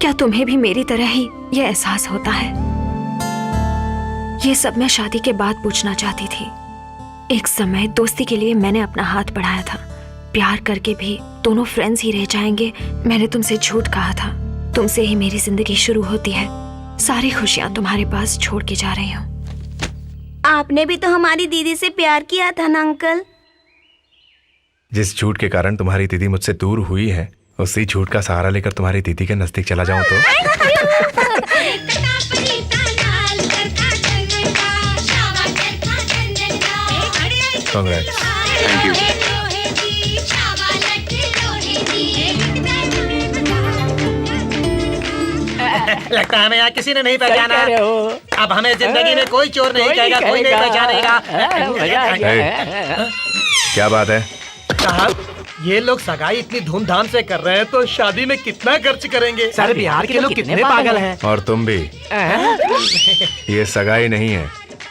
S3: क्या तुम्हें भी मेरी तरह ही यह एहसास होता है? ये सब मैं शादी के बाद पूछना चाहती थी। एक समय दोस्ती के लिए मैंने अपना हाथ बढ़ाया था। प्यार करके भी दोनों फ्रेंड्स ही रह जाएंगे, मैंने तुमसे झूठ कहा था। तुमसे ही मेरी जिंदगी शुरू होती है। सारी खुशियां तुम्हारे पास छोड़ के जा रही हूँ।
S5: आपने भी तो हमारी दीदी से प्यार किया था ना अंकल।
S8: जिस झूठ के कारण तुम्हारी दीदी मुझसे दूर हुई है, उसी झूठ का सहारा लेकर तुम्हारी दीदी के नजदीक चला जाऊं तो? कांग्रेट्स।
S13: Thank you.
S20: लगता है हमें यहाँ किसी ने नहीं पहचाना। अब हमें जिंदगी में कोई चोर नहीं कहेगा, कोई नहीं पहचानेगा।
S8: क्या बात है
S9: साहब, ये लोग सगाई इतनी धूमधाम से कर रहे हैं तो शादी में कितना खर्च करेंगे?
S20: सर, बिहार के लोग कितने पागल हैं।
S8: और तुम भी। ये सगाई नहीं है,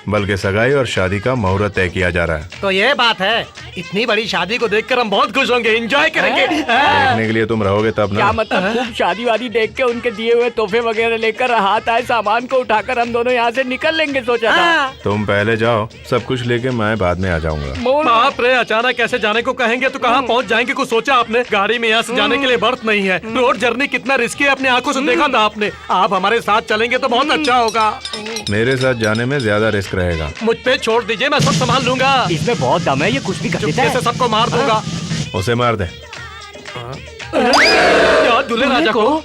S8: बल्कि सगाई और शादी का मुहूर्त तय किया जा रहा है।
S9: तो ये बात है। इतनी बड़ी शादी को देखकर हम बहुत खुश होंगे, एंजॉय करेंगे।
S8: देखने के लिए तुम रहोगे तब ना।
S6: क्या मतलब? खूब शादी वादी देख के उनके दिए हुए तोहफे वगैरह लेकर हाथ आए सामान को उठाकर हम दोनों यहाँ से निकल लेंगे, सोचा था।
S8: तुम पहले जाओ, सब कुछ लेके मैं बाद में आ जाऊंगा।
S9: बाप रे, अचानक कैसे जाने को कहेंगे तो कहाँ पहुँच जाएंगे? कुछ सोचा आपने? गाड़ी में यहाँ से जाने के लिए बर्थ नहीं है। रोड जर्नी कितना रिस्की है, अपने आंखों से देखा था आपने। आप हमारे साथ चलेंगे तो बहुत अच्छा होगा।
S8: मेरे साथ जाने में ज्यादा रिस्क रहेगा।
S9: मुझ पे छोड़ दीजिए, मैं सब संभाल लूंगा।
S6: इसमें बहुत दम है, ये कुछ भी कर देता है।
S9: सबको मार दूंगा।
S8: उसे मार दे।
S9: क्या दूल्हे राजा को?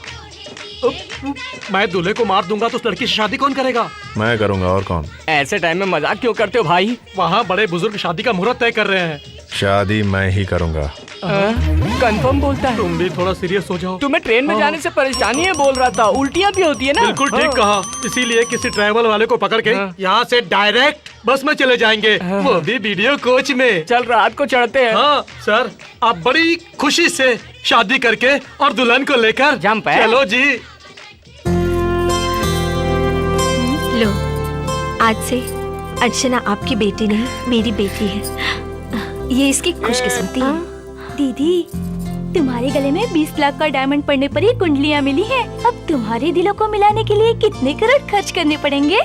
S9: मैं दूल्हे को मार दूंगा तो उस लड़की से शादी कौन करेगा?
S8: मैं करूंगा, और कौन?
S6: ऐसे टाइम में मजाक क्यों करते हो भाई?
S9: वहाँ बड़े बुजुर्ग शादी का मुहूर्त तय कर रहे हैं।
S8: शादी मैं ही करूंगा।
S6: कंफर्म बोलता है?
S9: तुम भी थोड़ा सीरियस हो जाओ।
S6: तुम्हें ट्रेन में जाने से परेशानी है बोल रहा था, उल्टियाँ भी होती है ना?
S9: बिल्कुल ठीक कहा। इसीलिए किसी ट्रैवल वाले को पकड़ के यहाँ से डायरेक्ट बस में चले जाएंगे, वो भी वीडियो कोच में।
S6: चल रात को चढ़ते हैं।
S9: हाँ सर, आप बड़ी खुशी से शादी करके और दुल्हन को लेकर
S6: जंप है।
S9: चलो जी।
S19: लो, आज से अर्चना आपकी बेटी नहीं, मेरी बेटी है।
S3: ये इसकी खुशकिस्मती है।
S5: दीदी, तुम्हारे गले में 20 लाख का डायमंड पड़ने पर ही कुंडलियाँ मिली हैं। अब तुम्हारे दिलों को मिलाने के लिए कितने करोड़ खर्च करने पड़ेंगे?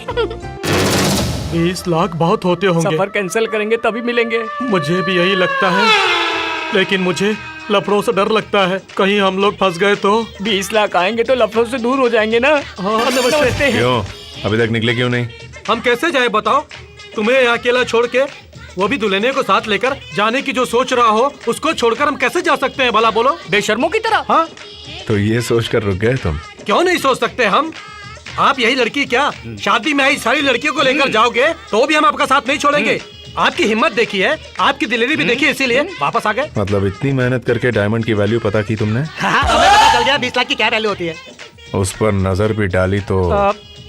S9: 20 लाख बहुत होते होंगे।
S6: सफर कैंसिल करेंगे तभी मिलेंगे।
S9: मुझे भी यही लगता है, लेकिन मुझे लफड़ों से डर लगता है। कहीं हम लोग फंस गए तो?
S6: 20 लाख आएंगे तो लफड़ों से दूर हो जाएंगे ना।
S9: हाँ, नमस्ते।
S8: क्यों अभी तक निकले क्यों नहीं?
S9: हम कैसे जाए बताओ? तुम्हें यहाँ अकेला छोड़ के, वो भी दुल्हने को साथ लेकर जाने की जो सोच रहा हो, उसको छोड़कर हम कैसे जा सकते हैं भला बोलो?
S6: बेशर्मों की तरह।
S9: हाँ,
S8: तो ये सोचकर रुक गए तुम?
S9: क्यों नहीं सोच सकते हम? आप यही लड़की क्या शादी में आई सारी लड़कियों को लेकर जाओगे तो भी हम आपका साथ नहीं छोड़ेंगे। आपकी हिम्मत देखी है, आपकी दिलेरी भी देखी है, इसीलिए वापस आ गए।
S8: मतलब इतनी मेहनत करके डायमंड की वैल्यू पता की तुमने?
S20: हमें पता चल गया 20 लाख की क्या वैल्यू होती है।
S8: उस पर नजर भी डाली तो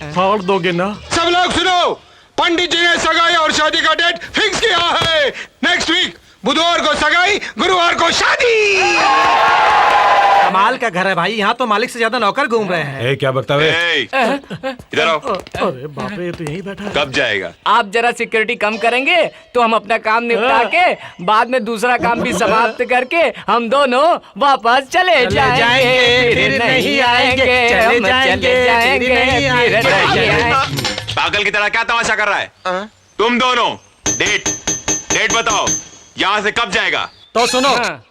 S9: फाड़ दोगे ना?
S16: सब लोग सुनो, पंडित जी ने सगाई और शादी का डेट फिक्स किया है। नेक्स्ट वीक बुधवार को सगाई, गुरुवार को शादी।
S20: कमाल का घर है भाई, यहाँ तो मालिक से ज्यादा नौकर घूम रहे हैं।
S7: क्या बकता है?
S18: इधर आओ।
S9: अरे बाप रे, ये तो यहीं बैठा है।
S18: कब जाएगा?
S6: आप जरा सिक्योरिटी कम करेंगे तो हम अपना काम निपटा के बाद में दूसरा काम भी समाप्त करके हम दोनों वापस चले जाएंगे, फिर नहीं आएंगे, हम चले जाएंगे, फिर नहीं आएंगे।
S18: पागल की तरह क्या तमाशा कर रहा है? तुम दोनों डेट बताओ, यहाँ से कब जाएगा?
S20: तो सुनो,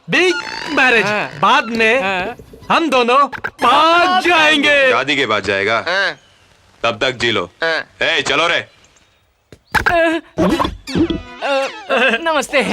S20: बिग मैरिज बाद में हम दोनों भाग जाएंगे।
S18: शादी के बाद जाएगा? तब तक जी लो। ए, चलो रे।
S6: नमस्ते।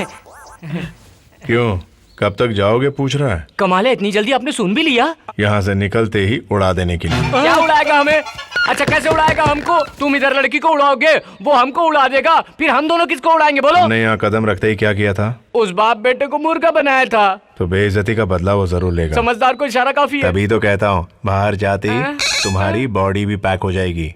S8: क्यों, कब तक जाओगे पूछ रहा है?
S6: कमाल है, इतनी जल्दी आपने सुन भी लिया?
S8: यहाँ से निकलते ही उड़ा देने के लिए।
S6: क्या उड़ाएगा हमें? अच्छा, कैसे उड़ाएगा हमको? तुम इधर लड़की को उड़ाओगे, वो हमको उड़ा देगा, फिर हम दोनों किसको उड़ाएंगे बोलो?
S8: हमने यहाँ कदम रखते ही क्या किया था?
S6: उस बाप बेटे को मुर्गा बनाया था।
S8: तो बेइज्जती का बदला वो जरूर लेगा।
S6: समझदार को इशारा काफी है।
S8: तभी तो कहता हूँ, बाहर जाते ही तुम्हारी बॉडी भी पैक हो जाएगी।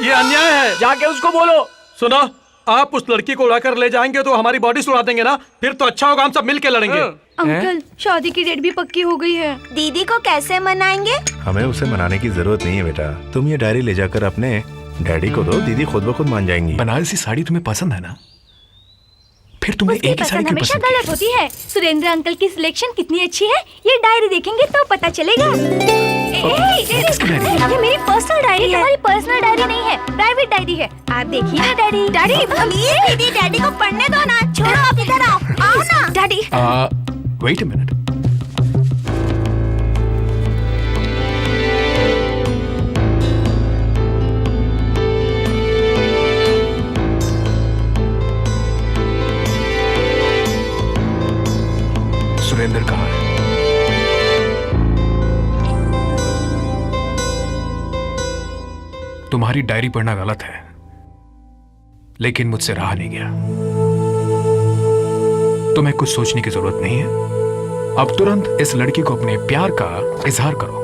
S9: ये अन्याय है।
S6: जाके उसको बोलो।
S9: सुनो, आप उस लड़की को उड़ाकर ले जाएंगे तो हमारी बॉडी सुड़ा देंगे ना, फिर तो अच्छा होगा हम सब मिल के लड़ेंगे।
S5: अंकल, शादी की डेट भी पक्की हो गई है।
S19: दीदी को कैसे मनाएंगे?
S8: हमें उसे मनाने की जरूरत नहीं है बेटा, तुम ये डायरी ले जाकर अपने डैडी को दो, दीदी खुद ब खुद मान जाएंगी।
S4: बनारसी साड़ी तुम्हें पसंद है ना? फिर तुम्हें एक ही साड़ी क्यों
S5: हमेशा
S4: पसंद?
S5: गलत होती है। सुरेंद्र अंकल की सिलेक्शन कितनी अच्छी है, ये डायरी देखेंगे तो पता चलेगा। ये मेरी पर्सनल डायरी है। हमारी पर्सनल डायरी नहीं है, प्राइवेट डायरी है। आप देखिए ना डायरी।
S19: दीदी डैडी को पढ़ने दो ना, छोड़ो आप इधर आओ, आओ ना daddy.
S4: Wait a minute. Surendra कहाँ है? तुम्हारी डायरी पढ़ना गलत है, लेकिन मुझसे रहा नहीं गया। तुम्हें कुछ सोचने की जरूरत नहीं है, अब तुरंत इस लड़की को अपने प्यार का इजहार करो।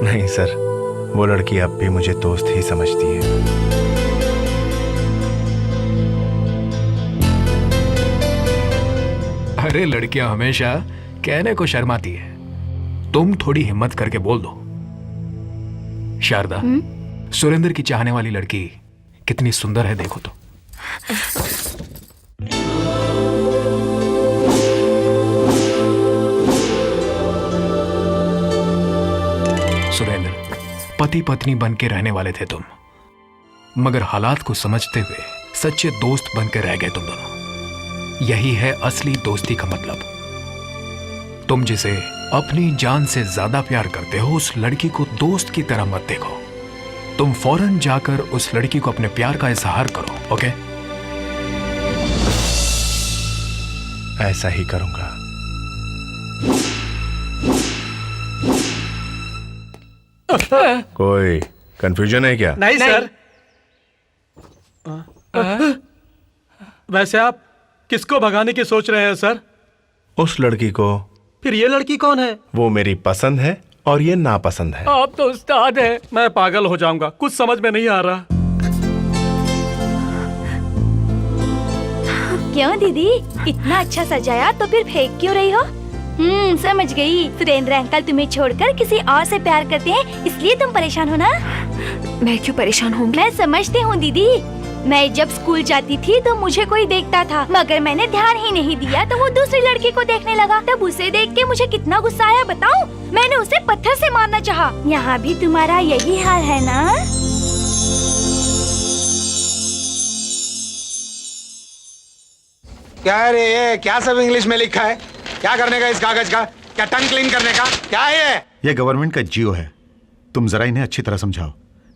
S8: नहीं सर, वो लड़की अब भी मुझे दोस्त ही समझती है।
S4: अरे लड़कियां हमेशा कहने को शर्माती है, तुम थोड़ी हिम्मत करके बोल दो। शारदा, सुरेंद्र की चाहने वाली लड़की कितनी सुंदर है, देखो तो। सुरेंद्र, पति पत्नी बन के रहने वाले थे तुम, मगर हालात को समझते हुए सच्चे दोस्त बन के रह गए तुम दोनों। यही है असली दोस्ती का मतलब। तुम जिसे अपनी जान से ज्यादा प्यार करते हो, उस लड़की को दोस्त की तरह मत देखो। तुम फौरन जाकर उस लड़की को अपने प्यार का इजहार करो, ओके?
S8: ऐसा ही करूंगा। कोई कंफ्यूजन है क्या?
S9: नहीं सर। वैसे आप किसको भगाने की सोच रहे हैं सर?
S8: उस लड़की को।
S9: फिर ये लड़की कौन है?
S8: वो मेरी पसंद है और ये नापसंद है।
S6: आप तो उस्ताद हैं।
S9: मैं पागल हो जाऊंगा, कुछ समझ में नहीं आ रहा।
S5: क्यों दीदी, इतना अच्छा सजाया तो फिर फेंक क्यों रही हो? समझ गई। सुरेंद्र अंकल तुम्हें छोड़कर किसी और से प्यार करते हैं, इसलिए तुम परेशान हो ना?
S3: मैं क्यों परेशान हूँ?
S5: मैं समझती हूँ दीदी। मैं जब स्कूल जाती थी तो मुझे कोई देखता था, मगर मैंने ध्यान ही नहीं दिया तो वो दूसरी लड़की को देखने लगा। तब उसे देख के मुझे कितना गुस्सा आया बताऊं? मैंने उसे पत्थर से मारना चाहा। यहाँ भी तुम्हारा यही हाल है ना?
S16: क्या रे, ये क्या सब इंग्लिश में लिखा है? क्या करने का इस कागज का? क्या टंग क्लीन करने का? क्या है ये?
S1: ये गवर्नमेंट का जियो है, तुम जरा इन्हें अच्छी तरह समझाओ।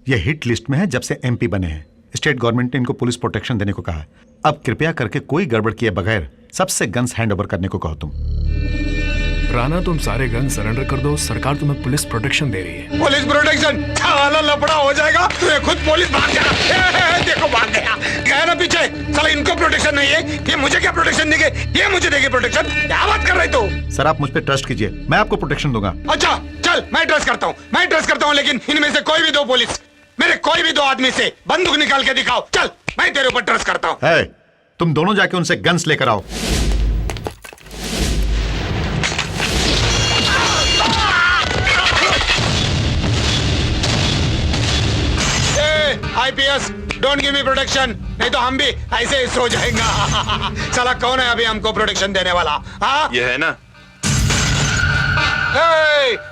S1: ये हिट लिस्ट में है जब से एमपी बने हैं। स्टेट गवर्नमेंट ने इनको पुलिस प्रोटेक्शन देने को कहा है। अब कृपया करके कोई गड़बड़ किए बगैर सबसे गन्स हैंड ओवर करने को कहो तुम।
S4: राणा, तुम सारे गन सरेंडर कर दो, सरकार तुम्हें पुलिस प्रोटेक्शन दे रही है।
S16: Police protection? साला लफड़ा हो जाएगा। तुम्हें खुद पुलिस भाग गया। देखो भाग गया, गया ना पीछे। साला इनको प्रोटेक्शन नहीं है, ये मुझे क्या प्रोटेक्शन देंगे? ये मुझे देंगे प्रोटेक्शन? क्या बात कर रहे तो?
S1: सर आप मुझ पे ट्रस्ट कीजिए, मैं आपको प्रोटेक्शन दूंगा।
S16: अच्छा चल, मैं ट्रस्ट करता हूँ, लेकिन इनमें से कोई भी दो पुलिस, मेरे कोई भी दो आदमी से बंदूक निकाल के दिखाओ। चल, मैं तेरे ऊपर ट्रस्ट करता हूँ।
S1: तुम दोनों जाके उनसे गन्स लेकर आओ।
S16: IPS don't give me protection, नहीं तो हम भी ऐसे ही सो जाएंगे। साला कौन है अभी हमको प्रोटेक्शन देने वाला? हाँ
S18: ये है ना।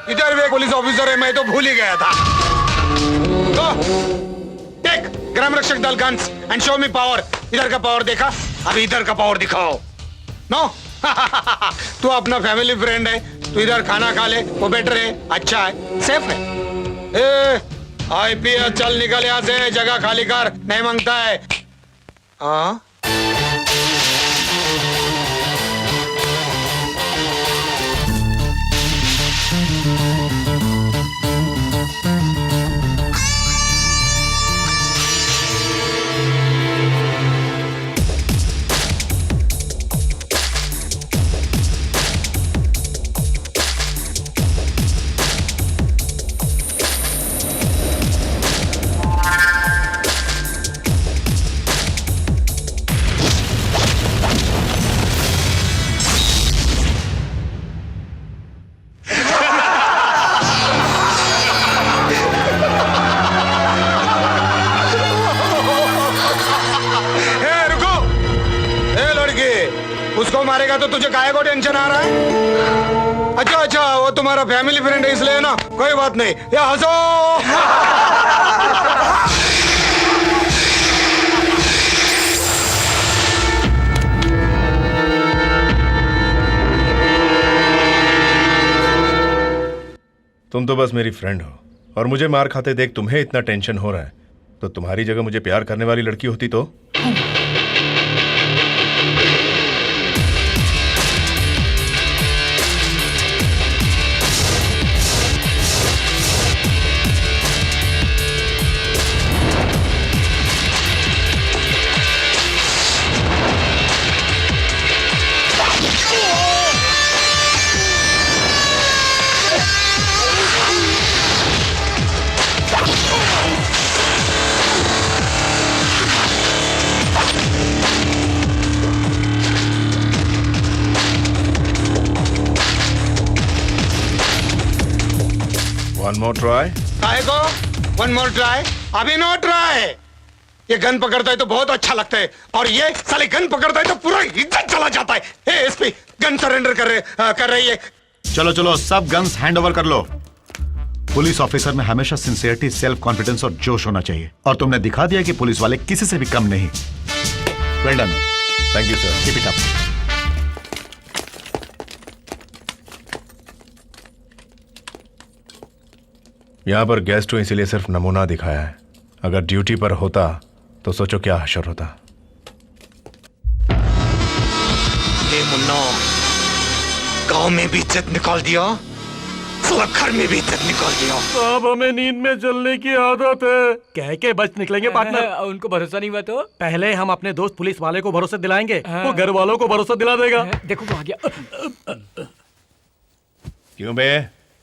S16: इधर भी एक पुलिस ऑफिसर है, मैं तो भूल ही गया था। टेक ग्राम रक्षक दल guns and show me power. इधर का पावर देखा, अभी इधर का पावर दिखाओ। नो तू अपना फैमिली फ्रेंड है, तू इधर खाना खा ले, वो बेटर है, अच्छा है, सेफ है। आईपीएस चल निकल यहाँ से, जगह खाली कर, नहीं मांगता है। हाँ उसको मारेगा तो तुझे काहे को टेंशन आ रहा है? अच्छा अच्छा, वो तुम्हारा फैमिली फ्रेंड है इसलिए ना, कोई बात नहीं। या हंसो।
S8: तुम तो बस मेरी फ्रेंड हो, और मुझे मार खाते देख तुम्हें इतना टेंशन हो रहा है, तो तुम्हारी जगह मुझे प्यार करने वाली लड़की होती तो? One more try?
S16: काहे को? One more try? अभी no try। ये गन पकड़ता है तो बहुत अच्छा लगता है, और ये साले गन पकड़ता है तो पूरा इज्जत चला जाता है। हे एसपी, गन सरेंडर कर रही है।
S1: चलो चलो, सब गन्स हैंड ओवर कर लो। पुलिस ऑफिसर में हमेशा सिंसियरिटी, सेल्फ कॉन्फिडेंस और जोश होना चाहिए, और तुमने दिखा दिया कि पुलिस वाले किसी से भी कम नहीं। Well done.
S8: Thank you sir.
S1: Keep it up.
S8: यहाँ पर गेस्ट हो इसीलिए सिर्फ नमूना दिखाया है, अगर ड्यूटी पर होता तो सोचो क्या हशर होता।
S16: ये मुन्ना, गांव में भी इज्जत निकाल दिया, साला घर में भी इज्जत निकाल दिया।
S9: साहब हमें नींद में जलने की आदत है, कह के बच निकलेंगे पार्टनर।
S6: उनको भरोसा नहीं हुआ तो
S9: पहले हम अपने दोस्त पुलिस वाले को भरोसा दिलाएंगे, वो घर वालों को भरोसा दिला देगा।
S6: देखो वो आ गया।
S8: क्यों बे,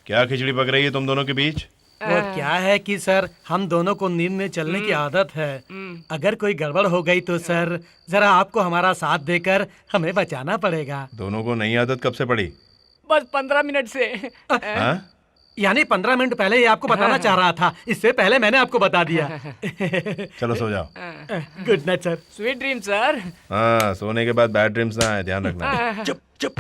S8: क्या खिचड़ी पक रही है तुम दोनों के बीच?
S9: वो क्या है कि सर, हम दोनों को नींद में चलने की आदत है। अगर कोई गड़बड़ हो गई तो सर जरा आपको हमारा साथ देकर हमें बचाना पड़ेगा।
S8: दोनों को नई आदत कब से पड़ी?
S6: बस 15 मिनट से।
S9: यानी 15 मिनट पहले ही आपको बताना चाह रहा था, इससे पहले मैंने आपको बता दिया।
S8: चलो सो जाओ।
S9: Good night sir.
S6: Sweet dream sir.
S8: हाँ, सोने के बाद बैड ड्रीम्स ना आए, ध्यान रखना।
S9: चुप चुप।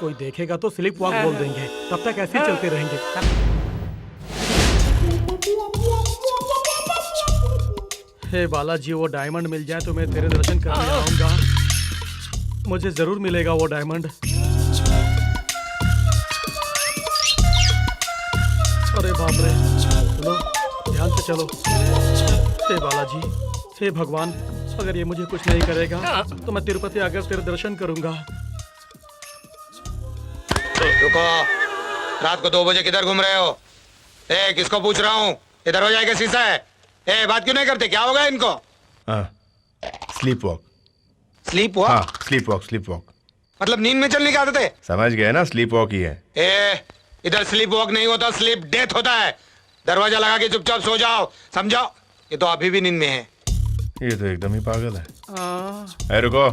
S9: कोई देखेगा तो स्लिप वॉक बोल देंगे, तब तक ऐसे ही चलते रहेंगे। हे बालाजी, वो डायमंड मिल जाए तो मैं तेरे दर्शन करने आऊंगा। मुझे जरूर मिलेगा वो डायमंड। अरे बाप रे, चलो ध्यान से चलो। हे बालाजी, हे भगवान, अगर ये मुझे कुछ नहीं करेगा तो मैं तिरुपति आकर तेरे दर्शन करूंगा।
S16: रुको, रात को 2 बजे किधर घूम रहे हो? ए, किसको पूछ रहा हूँ? ये दरवाजा का शीशा है। ए, बात क्यों नहीं करते? क्या होगा इनको?
S8: Sleep walk.
S16: Sleep walk?
S8: हाँ, स्लीप वॉक, स्लीप वॉक।
S16: मतलब नींद में चलने की आदत है?
S8: समझ गए ना, स्लीप वॉक ही है।
S16: ए, इधर स्लीप वॉक नहीं होता, स्लीप डेथ होता है। दरवाजा लगा के चुपचाप सो जाओ, समझो? ये तो अभी भी नींद में है।
S8: ये तो एकदम ही पागल है। रुको,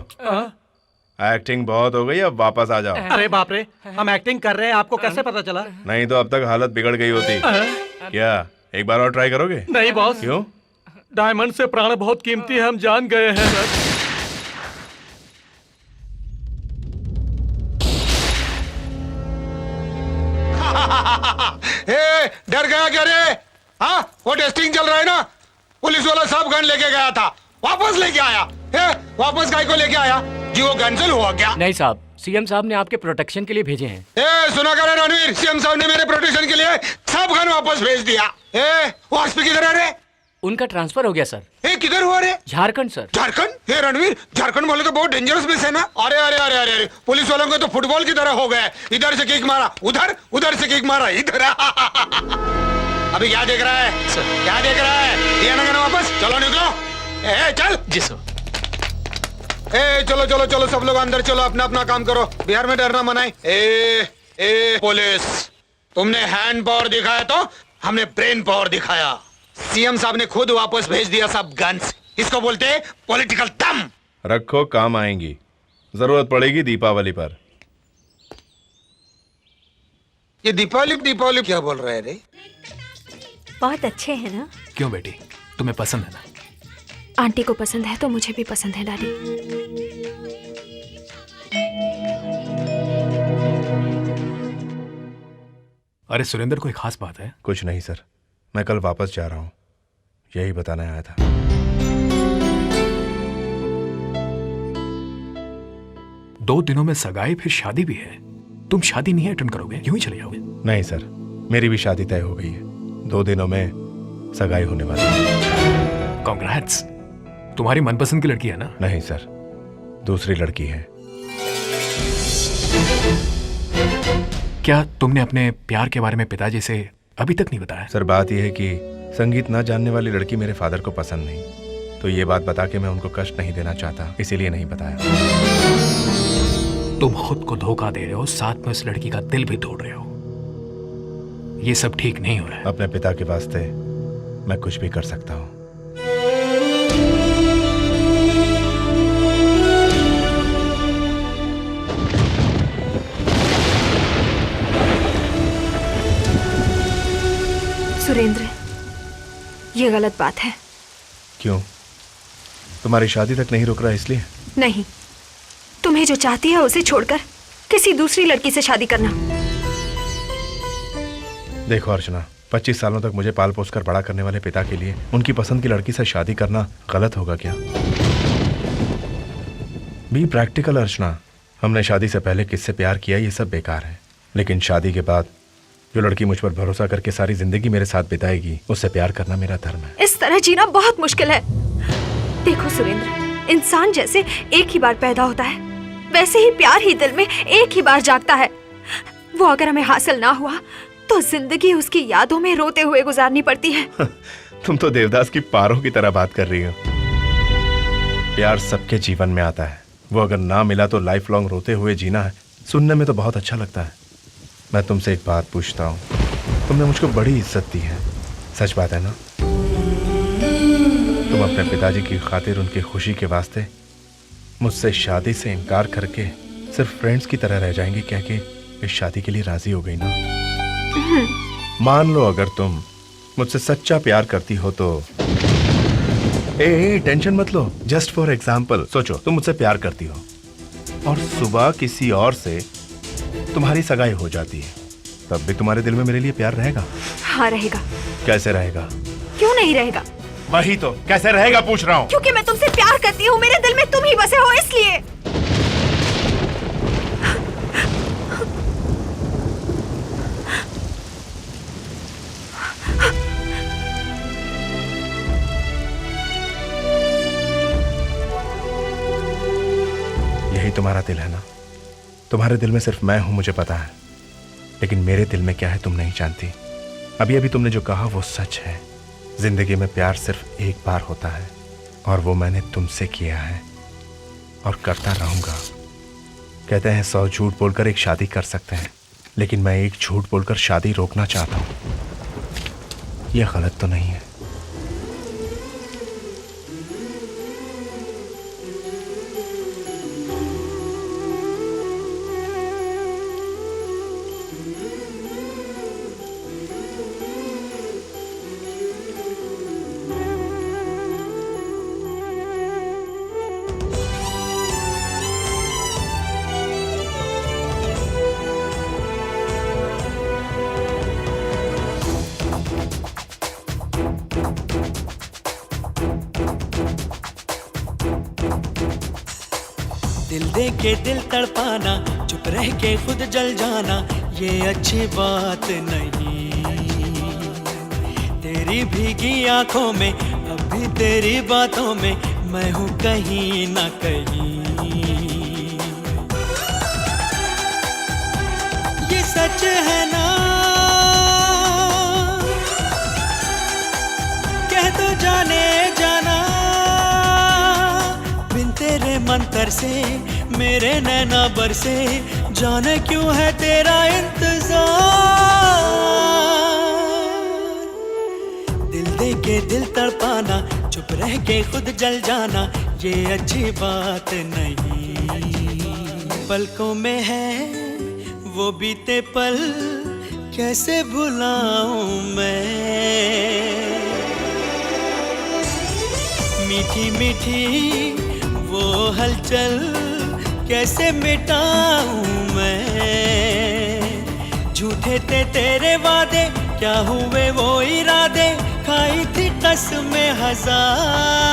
S8: एक्टिंग बहुत हो गई, अब वापस आ जाओ।
S9: अरे बाप रे, हम एक्टिंग कर रहे हैं, आपको कैसे पता चला?
S8: नहीं तो अब तक हालत बिगड़ गई होती। क्या एक बार और ट्राई करोगे?
S9: नहीं बॉस।
S8: क्यों?
S9: डायमंड से प्राण बहुत कीमती है, हम जान गए हैं सर।
S16: डर गया क्या रे? हाँ, वो टेस्टिंग चल रहा है ना, पुलिस वाला सब गन लेके गया था, वापस लेके आया। वापस गाय को लेके आया जी, वो कैंसिल हुआ क्या?
S6: नहीं साहब, सीएम साहब ने आपके प्रोटेक्शन के लिए भेजे हैं।
S16: सुना कर रणवीर, सीएम साहब ने मेरे प्रोटेक्शन के लिए सब गन वापस भेज दिया। वो एसपी किधर है रे?
S6: उनका ट्रांसफर हो गया सर।
S16: किधर हुआ रे?
S6: झारखंड सर।
S16: झारखंड? रणवीर, झारखंड बोले तो बहुत डेंजरस प्लेस है ना। अरे अरे अरे अरे अरे, पुलिस वालों को तो फुटबॉल की तरह हो गए, इधर से किक मारा उधर, उधर से किक मारा इधर। अभी क्या देख रहा है सर? क्या देख रहा है? दिया ना गन वापस, चलो निकलो। चल जी सर। चलो चलो चलो, सब लोग अंदर चलो, अपना अपना काम करो, बिहार में डरना मनाए। पुलिस, तुमने हैंड पावर दिखाया तो हमने ब्रेन पावर दिखाया। सीएम साहब ने खुद वापस भेज दिया सब गन्स, इसको बोलते हैं पॉलिटिकल दम।
S8: रखो, काम आएंगी, जरूरत पड़ेगी दीपावली पर।
S16: ये दीपावली दीपावली क्या बोल रहे हैं रे?
S19: बहुत अच्छे हैं ना?
S4: क्यों बेटी, तुम्हें पसंद है ना?
S3: आंटी को पसंद है तो मुझे भी पसंद है डैडी।
S4: अरे सुरेंद्र, कोई खास बात है?
S8: कुछ नहीं सर, मैं कल वापस जा रहा हूँ, यही बताने आया था।
S4: दो दिनों में सगाई, फिर शादी भी है। तुम शादी नहीं अटेंड करोगे, यूं ही चले जाओगे?
S8: नहीं सर, मेरी भी शादी तय हो गई है, 2 दिनों में सगाई होने वाली है।
S4: कांग्रेट्स। तुम्हारी मनपसंद की लड़की है ना?
S8: नहीं सर, दूसरी लड़की है।
S4: क्या तुमने अपने प्यार के बारे में पिताजी से अभी तक नहीं बताया?
S8: सर, बात यह है कि संगीत ना जानने वाली लड़की मेरे फादर को पसंद नहीं, तो ये बात बता के मैं उनको कष्ट नहीं देना चाहता, इसीलिए नहीं बताया।
S4: तुम खुद को धोखा दे रहे हो, साथ में उस लड़की का दिल भी तोड़ रहे हो। ये सब ठीक नहीं हो रहा है।
S8: अपने पिता के वास्ते मैं कुछ भी कर सकता हूँ।
S3: सुरेंद्र, ये गलत बात है।
S8: क्यों? तुम्हारी शादी तक नहीं रुक रहा इसलिए?
S3: नहीं, तुम्हें जो चाहती है उसे छोड़कर किसी दूसरी लड़की से शादी करना।
S8: देखो अर्चना, 25 सालों तक मुझे पाल पोस कर बड़ा करने वाले पिता के लिए उनकी पसंद की लड़की से शादी करना गलत होगा क्या? बी प्रैक्टिकल अर्चना, हमने शादी से पहले किससे प्यार किया ये सब बेकार है, लेकिन शादी के बाद जो लड़की मुझ पर भरोसा करके सारी जिंदगी मेरे साथ बिताएगी, उससे प्यार करना मेरा धर्म है।
S3: इस तरह जीना बहुत मुश्किल है। देखो सुरेंद्र, इंसान जैसे एक ही बार पैदा होता है, वैसे ही प्यार ही दिल में एक ही बार जागता है। वो अगर हमें हासिल ना हुआ तो जिंदगी उसकी यादों में रोते हुए गुजारनी पड़ती है।
S8: तुम तो देवदास की पारों की तरह बात कर रही हो। प्यार सबके जीवन में आता है, वो अगर ना मिला तो लाइफ लॉन्ग रोते हुए जीना है। सुनने में तो बहुत अच्छा लगता है। मैं तुमसे एक बात पूछता हूँ, तुमने मुझको बड़ी इज्जत दी है, सच बात है ना? तुम अपने पिताजी की खातिर उनकी खुशी के वास्ते मुझसे शादी से इनकार करके सिर्फ फ्रेंड्स की तरह रह जाएंगी क्या कि इस शादी के लिए राजी हो गई ना? मान लो अगर तुम मुझसे सच्चा प्यार करती हो तो टेंशन मत लो, जस्ट फॉर एग्जाम्पल सोचो तुम मुझसे प्यार करती हो और सुबह किसी और से तुम्हारी सगाई हो जाती है, तब भी तुम्हारे दिल में मेरे लिए प्यार रहेगा?
S3: हाँ रहेगा।
S8: कैसे रहेगा?
S3: क्यों नहीं रहेगा?
S8: वही तो, कैसे रहेगा पूछ रहा हूँ।
S3: क्योंकि मैं तुमसे प्यार करती हूँ, मेरे दिल में तुम ही बसे हो इसलिए।
S8: यही तुम्हारा दिल है ना? तुम्हारे दिल में सिर्फ मैं हूं मुझे पता है, लेकिन मेरे दिल में क्या है तुम नहीं जानती। अभी अभी तुमने जो कहा वो सच है। जिंदगी में प्यार सिर्फ एक बार होता है और वो मैंने तुमसे किया है और करता रहूंगा। कहते हैं 100 झूठ बोलकर एक शादी कर सकते हैं, लेकिन मैं एक झूठ बोलकर शादी रोकना चाहता हूं। यह गलत तो नहीं है?
S11: दिल दे के दिल तड़पाना, चुप रह के खुद जल जाना, ये अच्छी बात नहीं। तेरी भीगी आंखों में अब भी तेरी बातों में मैं हूँ कहीं ना कहीं। ये सच है ना, कह तो जाने जाना, बिन तेरे मंतर से मेरे नैना बरसे, जाने क्यों है तेरा इंतजार। दिल दे के दिल तड़पाना, चुप रह के खुद जल जाना, ये अच्छी बात नहीं। पलकों में है वो बीते पल, कैसे भुलाऊं मैं। मीठी मीठी वो हलचल कैसे मिटाऊं मैं। झूठे थे तेरे वादे, क्या हुए वो इरादे, खाई थी कसमें हजार।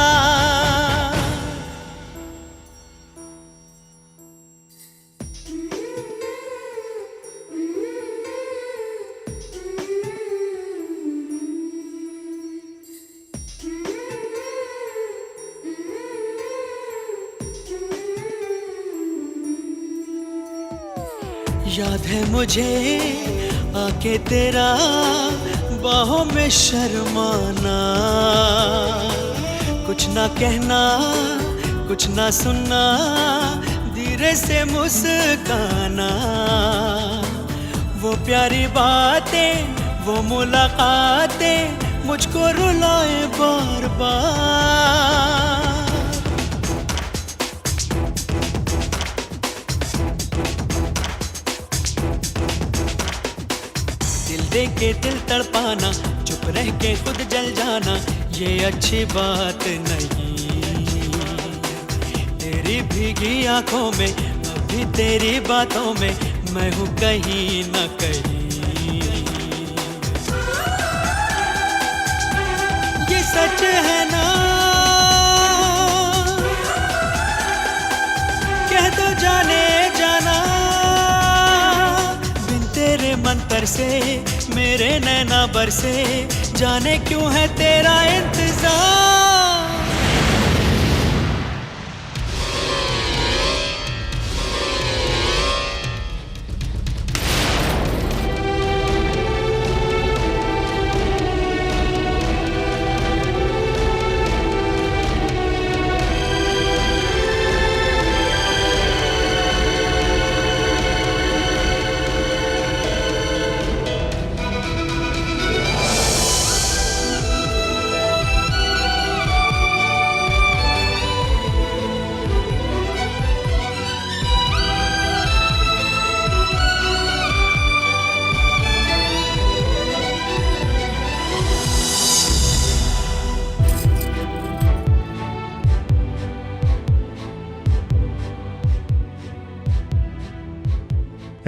S11: याद है मुझे आके तेरा बाहों में शर्माना, कुछ ना कहना कुछ ना सुनना, धीरे से मुस्काना। वो प्यारी बातें वो मुलाकातें मुझको रुलाए बार बार। दे के दिल तड़पाना, चुप रह के खुद जल जाना, ये अच्छी बात नहीं। तेरी भीगी आंखों में अभी तेरी बातों में मैं हूँ कहीं ना कहीं। ये सच है ना, कह तो जाने जाना, बिन तेरे मंतर से मेरे नैना बरसे, जाने क्यों है तेरा इंतजार।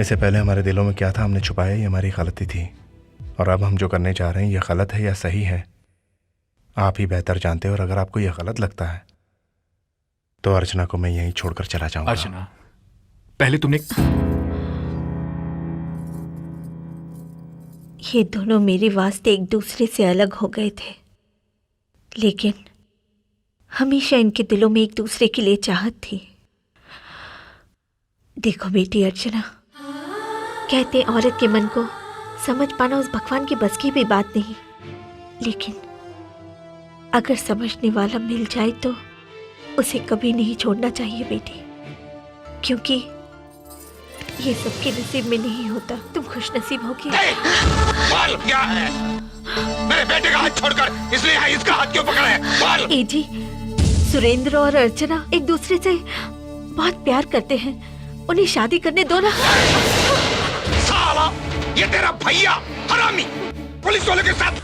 S8: इससे पहले हमारे दिलों में क्या था हमने छुपाया, ये हमारी गलती थी। और अब हम जो करने जा रहे हैं ये गलत है या सही है आप ही बेहतर जानते हो। और अगर आपको ये गलत लगता है तो अर्चना को मैं यहीं छोड़कर चला जाऊंगा।
S4: अर्चना, पहले तुमने
S19: ये दोनों मेरे वास्ते एक दूसरे से अलग हो गए थे, लेकिन हमेशा इनके दिलों में एक दूसरे के लिए चाहत थी। देखो बेटी अर्चना, कहते औरत के मन को समझ पाना उस भगवान की बस की भी बात नहीं, लेकिन अगर समझने वाला मिल जाए तो उसे कभी नहीं छोड़ना चाहिए बेटी, क्योंकि ये सबके नसीब में नहीं होता। तुम खुश नसीब होगी।
S16: बाल क्या है? मेरे बेटे का हाथ छोड़कर इसलिए इसका हाथ क्यों पकड़ा है? बाल।
S19: ए जी, सुरेंद्र और अर्चना एक दूसरे से बहुत प्यार करते हैं, उन्हें शादी करने दो ना।
S16: साला, ये तेरा भैया हरामी पुलिस वालों के साथ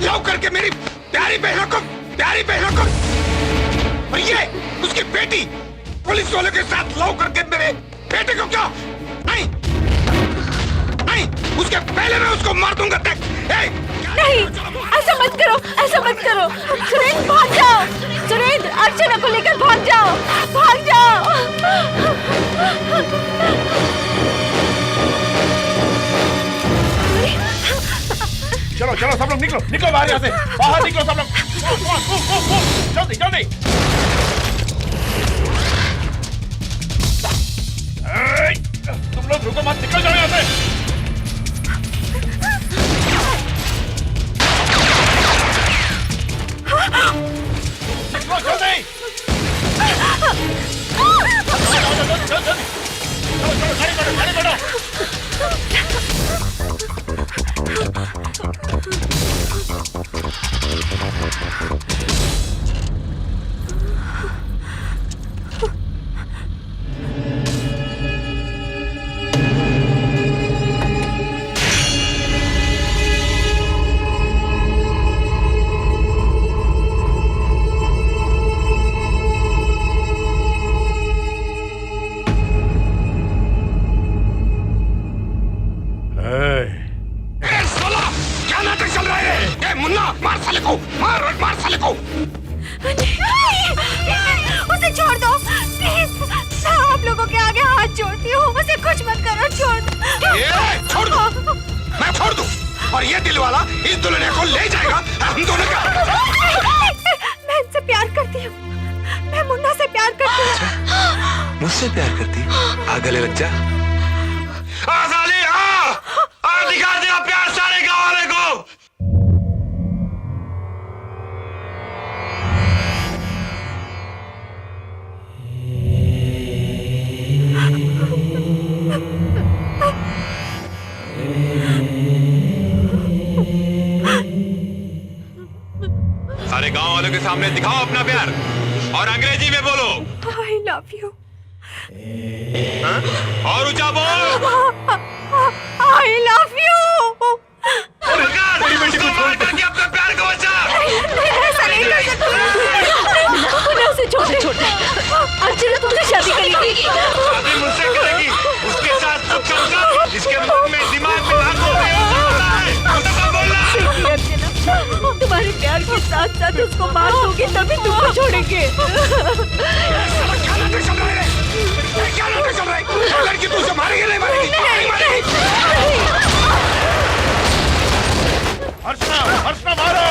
S16: लव करके मेरी प्यारी बहनों को और ये उसकी बेटी पुलिस वालों के साथ लव करके मेरे बेटे को क्यों? नहीं, उसके पहले मैं उसको मार दूंगा।
S19: नहीं, ऐसा मत करो, ऐसा मत करो। सुरेंद्र भाग जाओ, सुरेंद्र अर्चना को लेकर भाग जाओ, भाग जाओ।
S12: चलो चलो सब लोग निकलो निकलो बाहर यहाँ से, बाहर निकलो सब लोग, जल्दी जल्दी। तुम लोग रुको मत, निकल जाओ यहाँ से। निकलो जल्दी। चलो गाड़ी करो, गाड़ी करो।
S5: उसे छोड़ दो प्लीज, मैं आप लोगों के आगे हाथ जोड़ती हूँ, उसे कुछ मत करो, छोड़ दो।
S16: छोड़ दो, मैं छोड़ दूँ और ये दिल वाला इस दुल्हन को ले जाएगा हम दोनों का।
S5: मैं इनसे प्यार करती हूँ, मैं मुन्ना से प्यार करती हूँ।
S16: मुझसे प्यार करती? आ गले लग जा। आ साली आ दिखा दिया प्यार सारे गाँव वाले को।
S18: सारे गांव वालों के सामने दिखाओ अपना प्यार और अंग्रेजी में बोलो
S5: I love you।
S18: और ऊंचा बोल
S5: I love you।
S18: उसको मार करके अपने प्यार को बचा।
S5: ऐसा नहीं कर सकती। उसे छोटे छोटे अर्चना तुमसे शादी करेगी।
S18: शादी मुझसे करेगी, उसके साथ सुख संसार, इसके मुंह में दिमाग में आंखों में बोलना।
S5: तुम्हारे प्यार के साथ साथ उसको मार दोगे तभी तुमको छोड़ेंगे।
S16: लड़की तुझे मारेगी नहीं मारेगी?
S12: अर्चना मारो।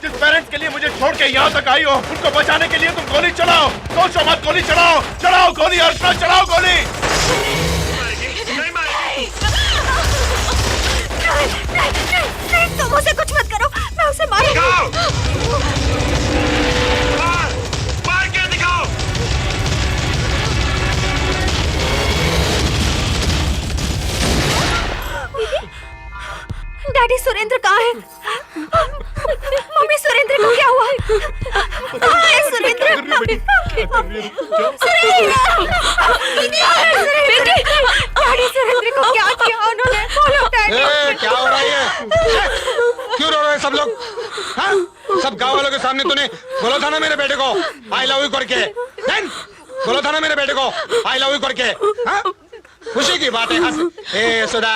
S12: जिस पेरेंट्स के लिए मुझे छोड़ के यहाँ तक आई हो, उनको बचाने के लिए तुम गोली चलाओ। सोचो मत, गोली चलाओ, चलाओ गोली अर्चना, चलाओ गोली।
S5: नहीं, तुम उसे कुछ मत करो, मैं उसे मारूंगी।
S18: मार के दिखाओ।
S5: डैडी सुरेंद्र कहाँ है? मम्मी सुरेंद्र को क्या हुआ? कहाँ है सुरेंद्र? डैडी सुरेंद्र को क्या किया उन्होंने? बोलो डैडी।
S16: क्या हो रहा है? क्यों रो रहे हैं सब लोग? हाँ? सब गाँव वालों के सामने तूने बोला था ना मेरे बेटे को आई लव यू करके? बोला था ना मेरे बेटे को आई लव यू करके? हाँ? खुशी की बात है। ए सुधा,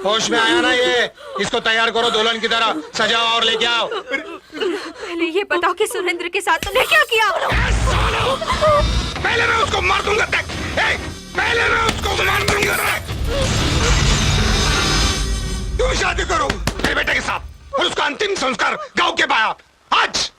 S16: होश में आया ना ये? इसको तैयार करो दुल्हन की तरह, सजाओ और लेके आओ।
S5: पहले ये बताओ कि सुरेंद्र के साथ तुमने क्या किया?
S16: पहले मैं उसको मार दूंगा। पहले मैं उसको मार दूंगा। तुम शादी करो मेरे बेटे के साथ और उसका अंतिम संस्कार गांव के बाहर आज।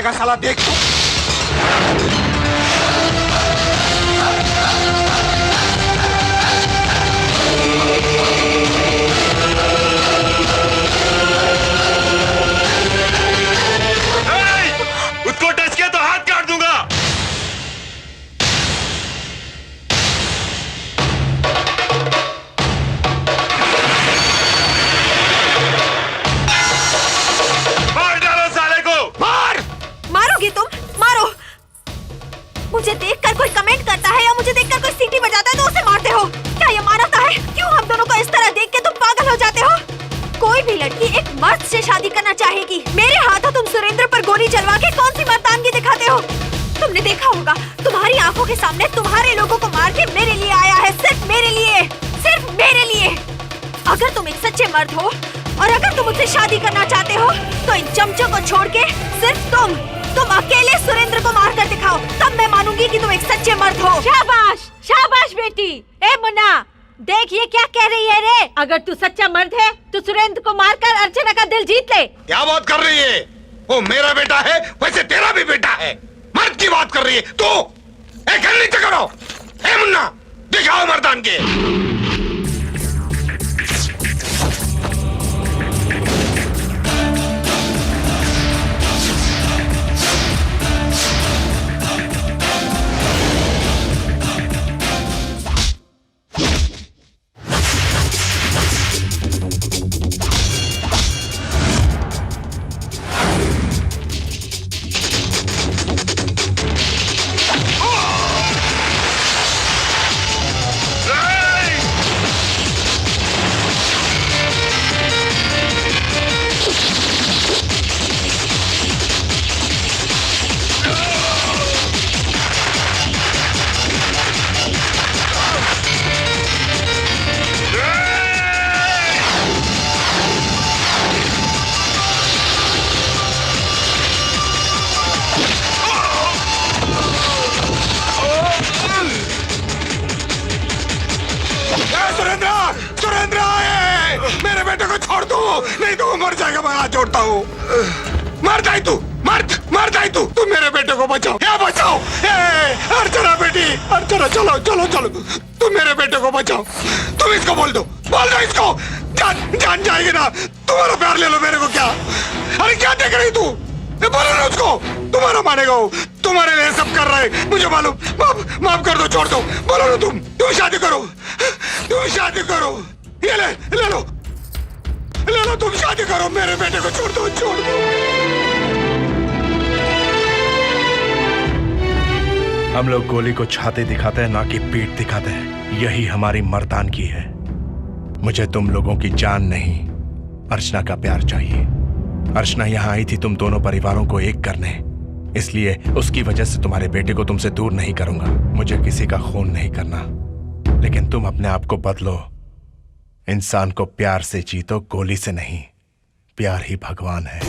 S16: जाएगा साला, देख तू।
S18: उसको टच किया तो हाथ काट दूंगा। मार डालो साले को, मार।
S3: मारोगे तुम? मारो। मुझे देखकर कोई कमेंट करता है या मुझे देखकर कोई सीटी बजाता है तो उसे मारते हो? क्या ये मानवता है? क्यों हम दोनों को इस तरह देख के तुम पागल हो जाते हो? कोई भी लड़की एक मर्द से शादी करना चाहेगी। मेरे हाथों तुम सुरेंद्र पर गोली चलवा के कौन सी मर्दानगी दिखाते हो? तुमने देखा होगा, तुम्हारी आंखों के सामने तुम्हारे लोगों को मार के मेरे लिए आया है, सिर्फ मेरे लिए, सिर्फ मेरे लिए। अगर तुम एक सच्चे मर्द हो और अगर तुम मुझसे शादी करना चाहते हो तो इन चमचों को छोड़ के सिर्फ तुम अकेले सुरेंद्र को मार कर दिखाओ, तब मैं मानूंगी कि तुम एक सच्चे मर्द हो।
S19: शाबाश, शाबाश बेटी। ए मुन्ना, देख ये क्या कह रही है रे। अगर तू सच्चा मर्द है तो सुरेंद्र को मारकर अर्चना का दिल जीत ले।
S16: क्या बात कर रही है? वो मेरा बेटा है, वैसे तेरा भी बेटा है। मर्द की बात कर रही है तू। एक नीचे करो। ए मुन्ना, दिखाओ मर्दान के। नहीं तो वो मर जाएगा। मैं हाथ जोड़ता हूँ। मर जाए तू, मर जाए तू। तुम मेरे बेटे को बचाओ, क्या बचाओ? अर्चना बेटी, अर्चना, चलो चलो चलो, तुम मेरे बेटे को बचाओ। तुम इसको बोल दो इसको। जान जाएगी ना। तुम्हारा प्यार ले लो, मेरे को क्या? अरे क्या देख रही तू? बोलो ना उसको, तुम्हारा मानेगा वो। तुम्हारे लिए सब कर रहा है, मुझे मालूम। माफ कर दो, छोड़ दो। बोलो ना तुम शादी करो, तुम शादी करो। ये ले लो, तुम शादी करो। मेरे बेटे को छोड़ दो, छोड़ दो।
S8: हम लोग गोली को छाती दिखाते हैं, ना कि पीठ दिखाते हैं। यही हमारी मर्दानगी है। मुझे तुम लोगों की जान नहीं, अर्चना का प्यार चाहिए। अर्चना यहाँ आई थी तुम दोनों परिवारों को एक करने, इसलिए उसकी वजह से तुम्हारे बेटे को तुमसे दूर नहीं करूंगा। मुझे किसी का खून नहीं करना, लेकिन तुम अपने आप को बदलो। इंसान को प्यार से जीतो, गोली से नहीं। प्यार ही भगवान है।